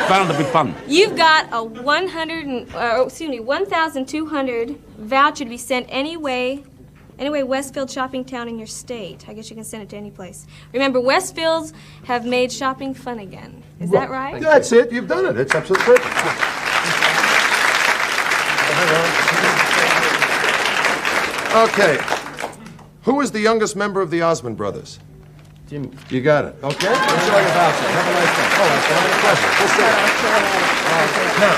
bound to be fun. You've got a 1,200 voucher to be sent anyway, Westfield shopping town in your state. I guess you can send it to any place. Remember, Westfields have made shopping fun again. Is that right? That's it. You've done it. It's absolutely perfect. Okay. Who is the youngest member of the Osmond brothers? Jimmy. You got it. Okay? Enjoy your voucher. Have a nice time. Oh, that's having a pleasure. We'll see you. Now,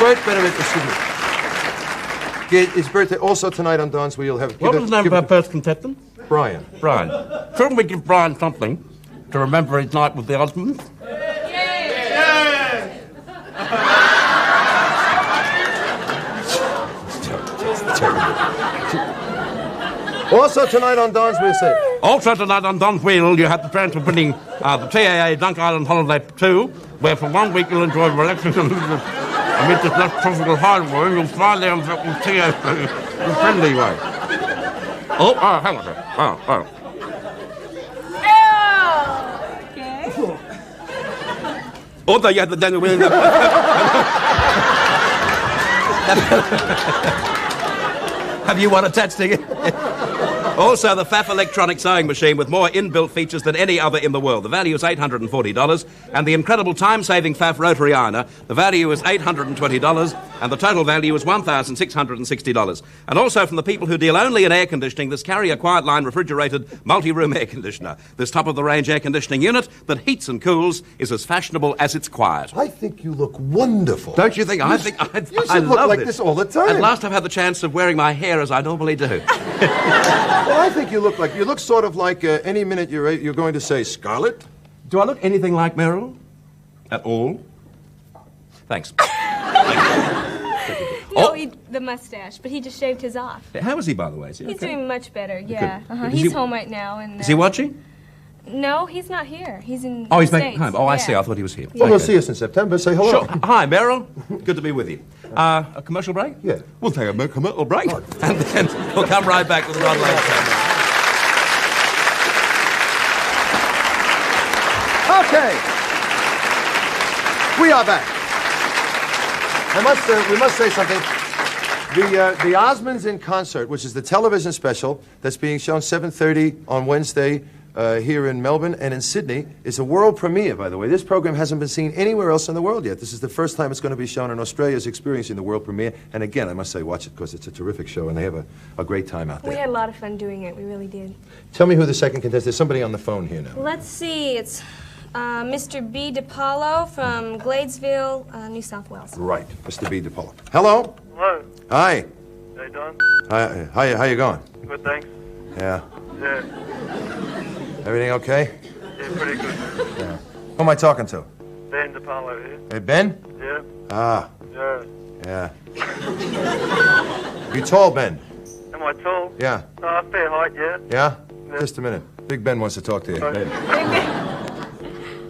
Bert, wait a minute. Excuse me. His birthday also tonight on Dawn's Wheel. What was the name of our first contestant? Brian. Brian. Couldn't we give Brian something to remember his night with the Osmonds? Also tonight on Dawn's Wheel, say, Also tonight on Don's Wheel, you have the chance of winning the TAA Dunk Island Holiday 2, where for 1 week you'll enjoy relaxing amid this less tropical hardware. You'll fly there and TAA in a friendly way. Hang on a second. Okay. Although you had the Daniel Williams. Have you won a tat ticket? Also, the Pfaff electronic sewing machine with more inbuilt features than any other in the world. The value is $840. And the incredible time-saving Pfaff rotary ironer, the value is $820, and the total value is $1,660. And also from the people who deal only in air conditioning, this Carrier Quiet Line refrigerated multi-room air conditioner. This top-of-the-range air conditioning unit that heats and cools is as fashionable as it's quiet. I think you look wonderful. Don't you think? I look love like this all the time. At last I've had the chance of wearing my hair as I normally do. Well, I think you look sort of like any minute you're going to say Scarlett. Do I look anything like Meryl? At all? Thanks. No, the mustache, but he just shaved his off. How is he, by the way? Is he He's okay? doing much better, yeah. Good. He's home right now. And Is he watching? No, he's not here. He's in Oh, he's the back States. home. Oh, I see. I thought he was here. Well, we'll see us in September. Say hello. Sure. Hi, Meryl. Good to be with you. A commercial break? Yeah. We'll take a commercial break, and then we'll come right back to the Don Lane Show. Okay. We are back. We must say something. The Osmonds in Concert, which is the television special that's being shown 7:30 on Wednesday here in Melbourne and in Sydney, is a world premiere, by the way. This program hasn't been seen anywhere else in the world yet. This is the first time it's going to be shown, and Australia's experiencing the world premiere. And again, I must say, watch it because it's a terrific show, and they have a great time out there. We had a lot of fun doing it. We really did. Tell me who the second contestant is. There's somebody on the phone here now. Let's see. It's Mr. B. DePaulo from Gladesville, New South Wales. Right, Mr. B. DePaulo. Hello. Hello. Hi. Hey, Don. Hi. How you going? Good, thanks. Yeah. Yeah. Everything okay? Yeah, pretty good. Yeah. Who am I talking to? Ben DePaulo here. Hey, Ben? Yeah. Ah. Yeah. Yeah. You tall, Ben? Am I tall? Yeah. Fair height, yeah. Yeah? Yeah. Just a minute. Big Ben wants to talk to you. Right.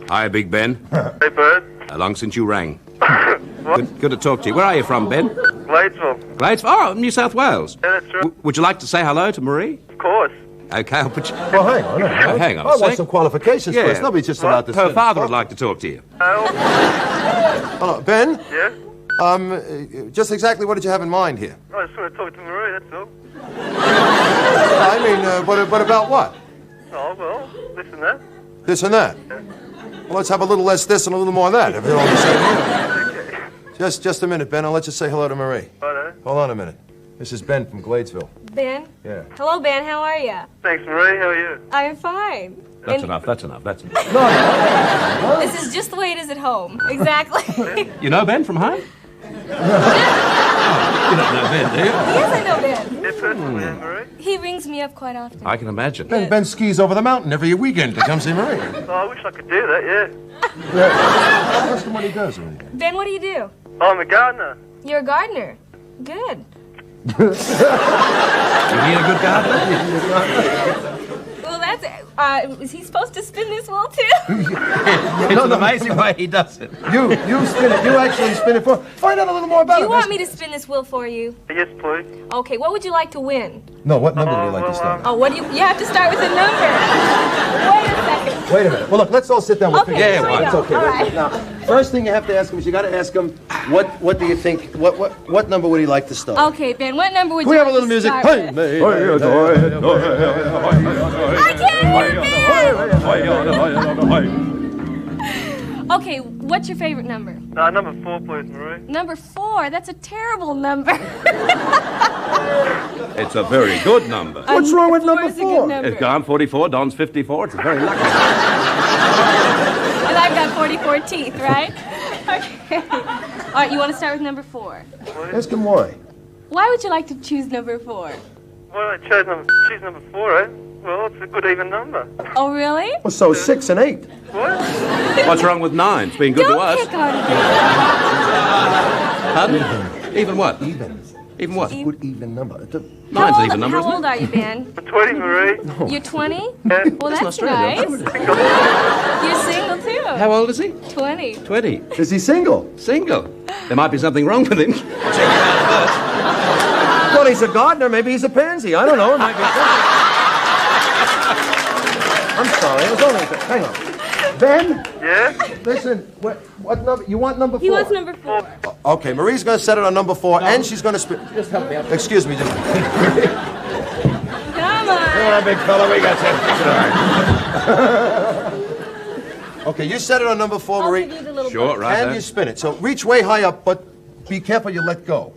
Hi, Big Ben. Hey, Bert. Long since you rang. What? Good to talk to you. Where are you from, Ben? Gladesville. Gladesville? Oh, New South Wales. Yeah, that's right. Would you like to say hello to Marie? Of course. Okay, I'll put you... Well, hang on. Hang on a I want sec. some qualifications first. Nobody's just allowed to Her sit. father would like to talk to you. Hello, Ben? Yeah? Just exactly what did you have in mind here? I just want to talk to Marie, that's all. I mean, but about what? Oh, well, this and that. This and that? Yeah. Well, let's have a little less this and a little more of that, if you're all the same. Okay. Just a minute, Ben. I'll let you say hello to Marie. Righto. Hold on a minute. This is Ben from Gladesville. Ben? Yeah. Hello, Ben. How are you? Thanks, Marie. How are you? I'm fine. That's enough. That's enough. This is just the way it is at home. Exactly. You know Ben from home? You don't know Ben, do you? Yes, I know Ben. Yeah, personally, Marie. He rings me up quite often. I can imagine. Ben skis over the mountain every weekend to come see Marie. Oh, I wish I could do that, yeah. Ask him what he does. Ben, what do you do? Oh, I'm a gardener. You're a gardener. Good. You need a good gardener? Well, that's... is he supposed to spin this wheel, too? It's an amazing way he does it. You spin it. You actually spin it for... Find out a little more about Do it. you want me to spin this wheel for you? Yes, please. Okay, what would you like to win? No, what number would you like to start? Oh, what do you... You have to start with a number. Wait a second. Wait a minute. Well, look, let's all sit down. We'll Okay, figure it here we out. go. It's okay. All right. Now, first thing you have to ask him is you got to ask him what do you think? What number would he like to start? Okay, Ben, what number would Can we you have a like little to music? start with? I can't hear Ben! Okay, what's your favorite number? Number 4, please, Marie. Number 4? That's a terrible number. It's a very good number. What's wrong with number 4? It's gone 44, Don's 54. It's very lucky. And I've got 44 teeth, right? Okay. All right, you want to start with number 4? Ask him why. Why would you like to choose number 4? Well, I choose number 4, eh? Well, it's a good even number. Oh, really? Well, so 6 and 8. What? What's wrong with 9? It's been good Don't to us. pick on me. Pardon? Even what? Even. Even what? It's a good even number. Mine's an even number, How isn't old it? are you, Ben? 20, Marie. You're 20? Yeah. Well, that's Australia. nice. You're single too. How old is he? 20. 20. Is he single? Single. There might be something wrong with him. Check it out first. Well, he's a gardener. Maybe he's a pansy. I don't know. It might be I'm sorry. It was only... Hang on. Ben? Yeah? Listen, what number? You want number 4? He wants number 4. Okay, Marie's going to set it on number 4, and she's going to spin. Just help me out. Excuse me. Come on. Come on, big fella. We got you. Okay, you set it on number 4, Marie. I'll give you the little Sure, book. right And there. you spin it. So reach way high up, but be careful you let go.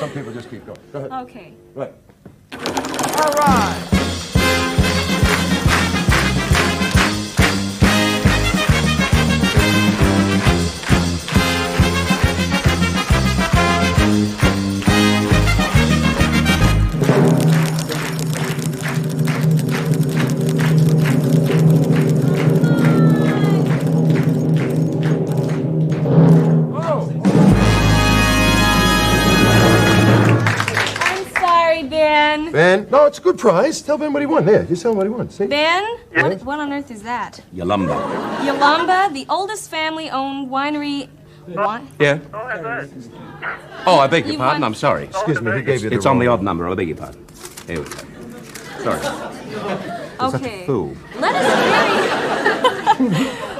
Some people just keep going. Go ahead. Okay. Right. All right. I'm sorry, Ben. Ben? No, it's a good prize. Tell Ben what he won. There, you tell him what he won. See? Ben? What on earth is that? Yolumba. Yolumba, the oldest family-owned winery. Yeah. I'll have that. Oh, I beg your You pardon. want- I'm sorry. Excuse me, he gave you the It's on wrong the one. odd number. I beg your pardon. Here we go. Sorry. Okay. Fool.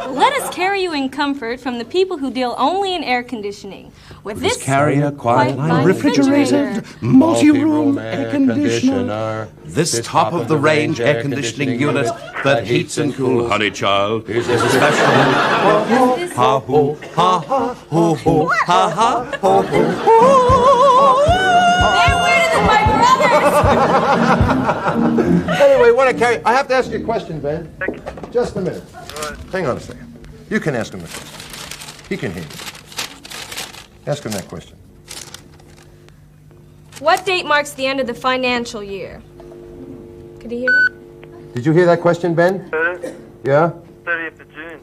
Let us carry you in comfort from the people who deal only in air conditioning. With this Carrier, quiet line, fine refrigerated, multi-room air conditioner. conditioner. This top-of-the-range air conditioning unit that heats and cools. Honey child is a special. Ha hoo, ha ha, hoo hoo, ha ha, hoo hoo. They're weirder than my brothers. Anyway, want to carry... I have to ask you a question, Ben. Just a minute. Hang on a second. You can ask him the question. He can hear you. Ask him that question. What date marks the end of the financial year? Could you hear me? Did you hear that question, Ben? Yeah? 30th of June.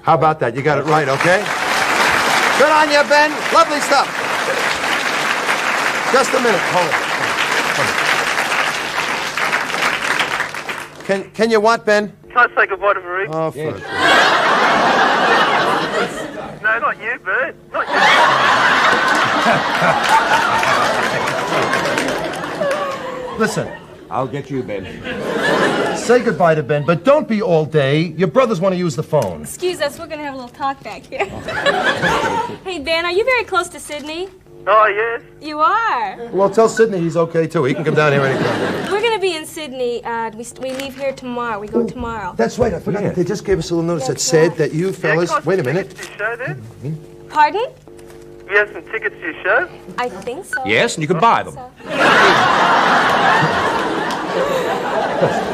How about that? You got it right, okay? Good on you, Ben. Lovely stuff. Just a minute. Hold it. Can you what, Ben? Can I say goodbye to Marie? Oh, fuck. No, not you, Bert. Not you. Listen. I'll get you, Ben. Say goodbye to Ben, but don't be all day. Your brothers want to use the phone. Excuse us, we're going to have a little talk back here. Hey, Ben, are you very close to Sydney? Oh, yes. You are. Well, tell Sidney he's okay, too. He can come down here anytime. We're going to be in Sydney. We leave here tomorrow. We go tomorrow. That's right. I forgot that they just gave us a little notice that said that you fellas... Wait a minute. Tickets to your show, then? Pardon? You have some tickets to your show? I think so. Yes, and you can buy them.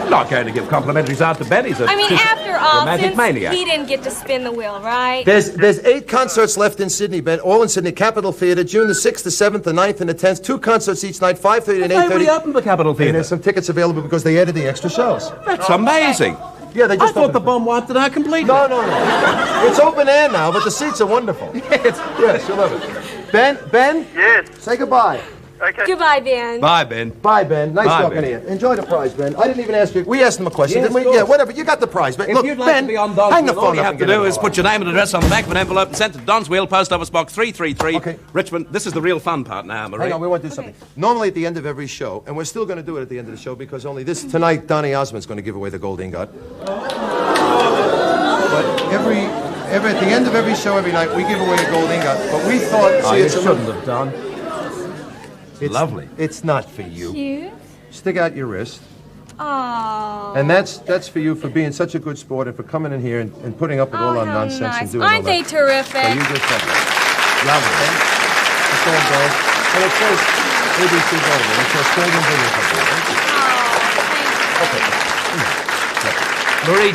Not going to give complimentaries out to Ben. He's a I mean, after all, romantic since maniac. he didn't get to spin the wheel, right? There's 8 concerts left in Sydney, Ben. All in Sydney. Capitol Theatre, June the 6th, the 7th, the 9th, and the 10th. 2 concerts each night, 5:30 and 8:30. They opened the Capitol And Theatre. there's some tickets available because they added the extra shows. That's amazing. Yeah, they I just thought the bomb wiped it out completely. No. It's open air now, but the seats are wonderful. Yes, you'll love it. Ben? Yes. Say goodbye. Okay. Goodbye, Ben. Bye, Ben. Bye, Ben. Nice Bye, talking Ben. to you. Enjoy the prize, Ben. I didn't even ask you. We asked him a question, Yes, didn't we? of course. Yeah, whatever. You got the prize, Ben. If Look, you'd like Ben, to be on Don's hang the Wheel, phone all you up have and to get do it is all. put your name and address on the back of an envelope and send it to Don's Wheel, Post Office Box 333. Okay. Richmond, this is the real fun part now, Marie. Hang on, we want to do something. Normally at the end of every show, and we're still going to do it at the end of the show because only tonight Donny Osmond's going to give away the gold ingot. But at the end of every show every night, we give away a gold ingot. But we thought, you shouldn't have done. It's lovely. It's not for you. Cute. Stick out your wrist. Oh. And that's for you for being such a good sport and for coming in here and putting up with all our how nonsense nice. and doing all Aren't they that. terrific? So you just have it. Lovely. It's all gold. And it says ABC Gold. And it says Australian Vineyard Company. Marie,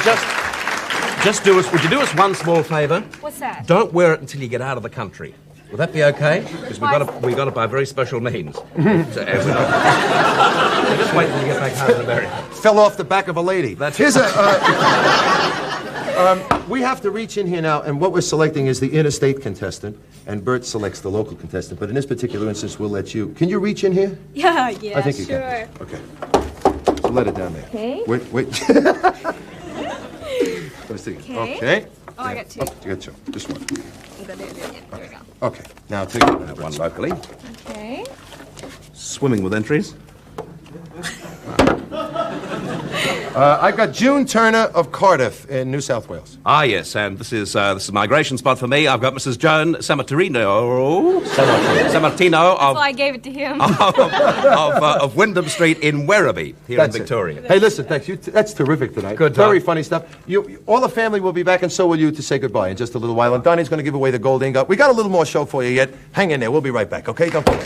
would you do us one small favour? What's that? Don't wear it until you get out of the country. Will that be okay? Because we got it by very special means. So just wait till you get back home in America. Fell off the back of a lady. Here's a... we have to reach in here now, and what we're selecting is the interstate contestant. and Bert selects the local contestant. But in this particular instance, we'll let you. Can you reach in here? Yeah, I think you sure. can. Okay. So let it down there. Okay. Wait. Let's see. Okay. Oh, I got two. Oh, you got two. Just one. There we go. Okay. Now take one locally. Okay. Swimming with entries. I've got June Turner of Cardiff in New South Wales. Ah, yes, and this is a migration spot for me. I've got Mrs. Joan Sammartino That's why I gave it to him. of Wyndham Street in Werribee, here in Victoria. Hey, listen, thanks. That's terrific tonight. Good, Very Don. funny stuff. All the family will be back, and so will you, to say goodbye in just a little while. And Donnie's going to give away the gold ingot. We got a little more show for you yet. Hang in there. We'll be right back, okay? Don't go away.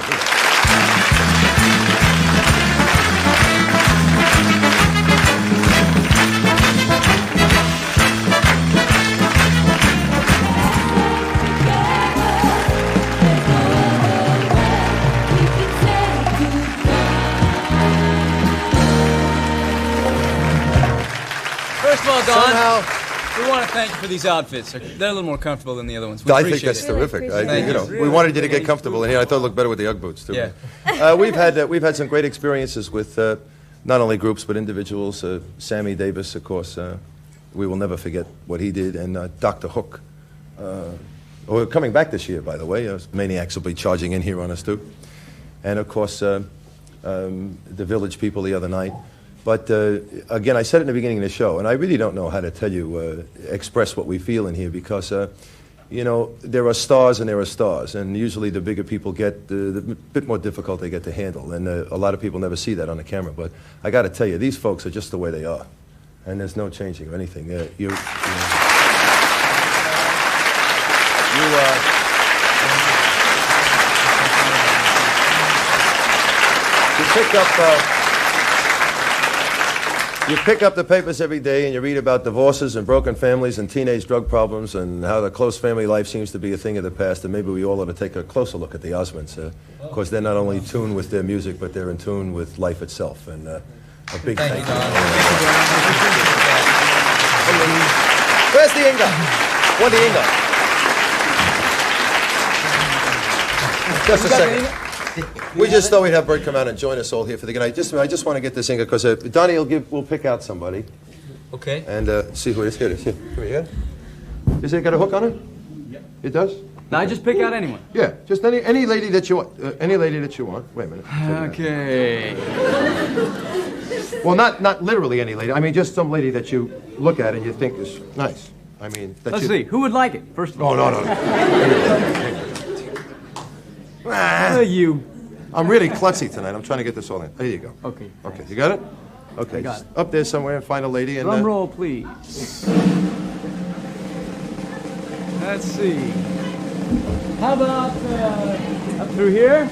First of all, Don, Somehow- we want to thank you for these outfits. They're a little more comfortable than the other ones. We I think appreciate that's it. terrific. Thank you. We wanted you to get comfortable in here. I thought it looked better with the Ugg boots too. Yeah. We've had some great experiences with not only groups but individuals. Sammy Davis, of course. We will never forget what he did, and Dr. Hook. We're coming back this year, by the way. Maniacs will be charging in here on us too, and of course the Village People the other night. But again, I said it in the beginning of the show, and I really don't know how to tell you, express what we feel in here, because, you know, there are stars and there are stars, and usually the bigger people get, the bit more difficult they get to handle, and a lot of people never see that on the camera. But I got to tell you, these folks are just the way they are, and there's no changing or anything. You pick up the papers every day and you read about divorces and broken families and teenage drug problems and how the close family life seems to be a thing of the past, and maybe we all ought to take a closer look at the Osmonds. Of course, they're not only in tune with their music, but they're in tune with life itself. And a big thank you. Where's the ingot? Where's the ingot? Just a second. We just thought we'd have Bert come out and join us all here for the good night. I just want to get this ingot because Donnie will pick out somebody. Okay. And see who it is. Here it is. Here. Come here. Is it got a hook on it? Yep. It does? Now I just pick out anyone. Yeah, just any lady that you want. Any lady that you want. Wait a minute. Okay. Well, not literally any lady. I mean, just some lady that you look at and you think is nice. I mean, Let's see. Who would like it? First of all. No. You. I'm really klutzy tonight. I'm trying to get this all in. There you go. Okay. Okay, you got it? Okay, I got just up there somewhere and find a lady and... Drum roll, please. Let's see. How about up through here?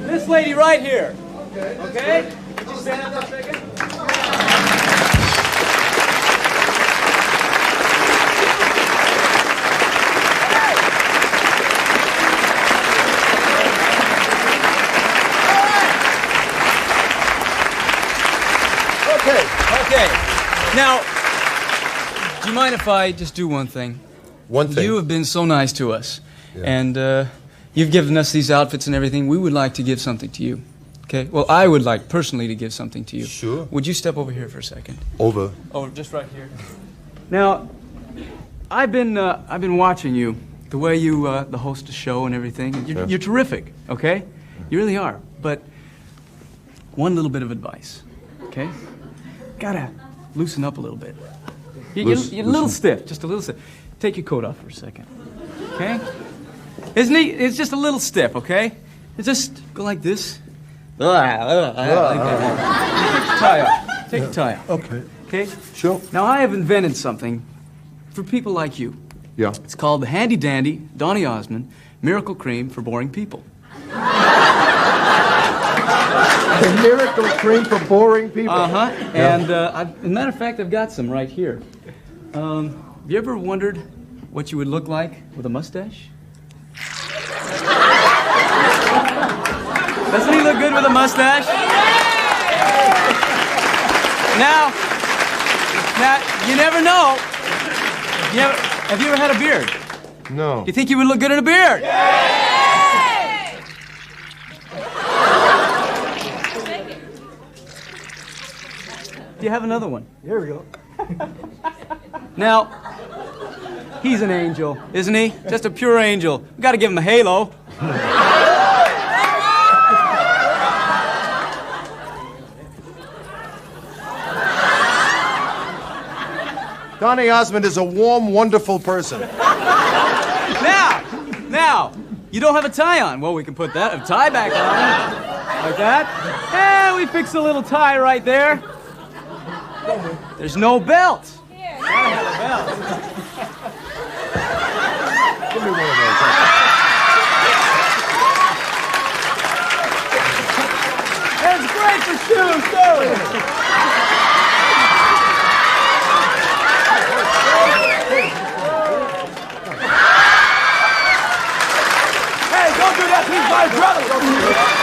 This lady right here. Okay? Could you stand up for a second? Okay. Now, do you mind if I just do one thing? One thing? You have been so nice to us, and you've given us these outfits and everything. We would like to give something to you. Okay? Well, I would like personally to give something to you. Sure. Would you step over here for a second? Over, just right here. Now, I've been watching you, the way you the host a show and everything. You're terrific. Okay? You really are. But one little bit of advice. Okay? Gotta loosen up a little bit. You're a little stiff, just a little stiff. Take your coat off for a second, okay? It's just a little stiff, okay? Just go like this. Like that. Take your tie off. Okay. Okay? Sure. Now, I have invented something for people like you. Yeah. It's called the Handy Dandy Donny Osmond Miracle Cream for Boring People. The miracle cream for boring people. Uh-huh. Yeah. And as a matter of fact, I've got some right here. Have you ever wondered what you would look like with a mustache? Doesn't he look good with a mustache? Now, Now, you never know. Have you ever had a beard? No. Do you think you would look good in a beard? Do you have another one? Here we go. Now, he's an angel, isn't he? Just a pure angel. We got to give him a halo. Donny Osmond is a warm, wonderful person. Now, you don't have a tie on. Well, we can put a tie back on. Like that. And we fix a little tie right there. There's no belt. Gotta have a belt. Give me one of those. It's great for shoes, too. Hey, don't do that. He's my brother.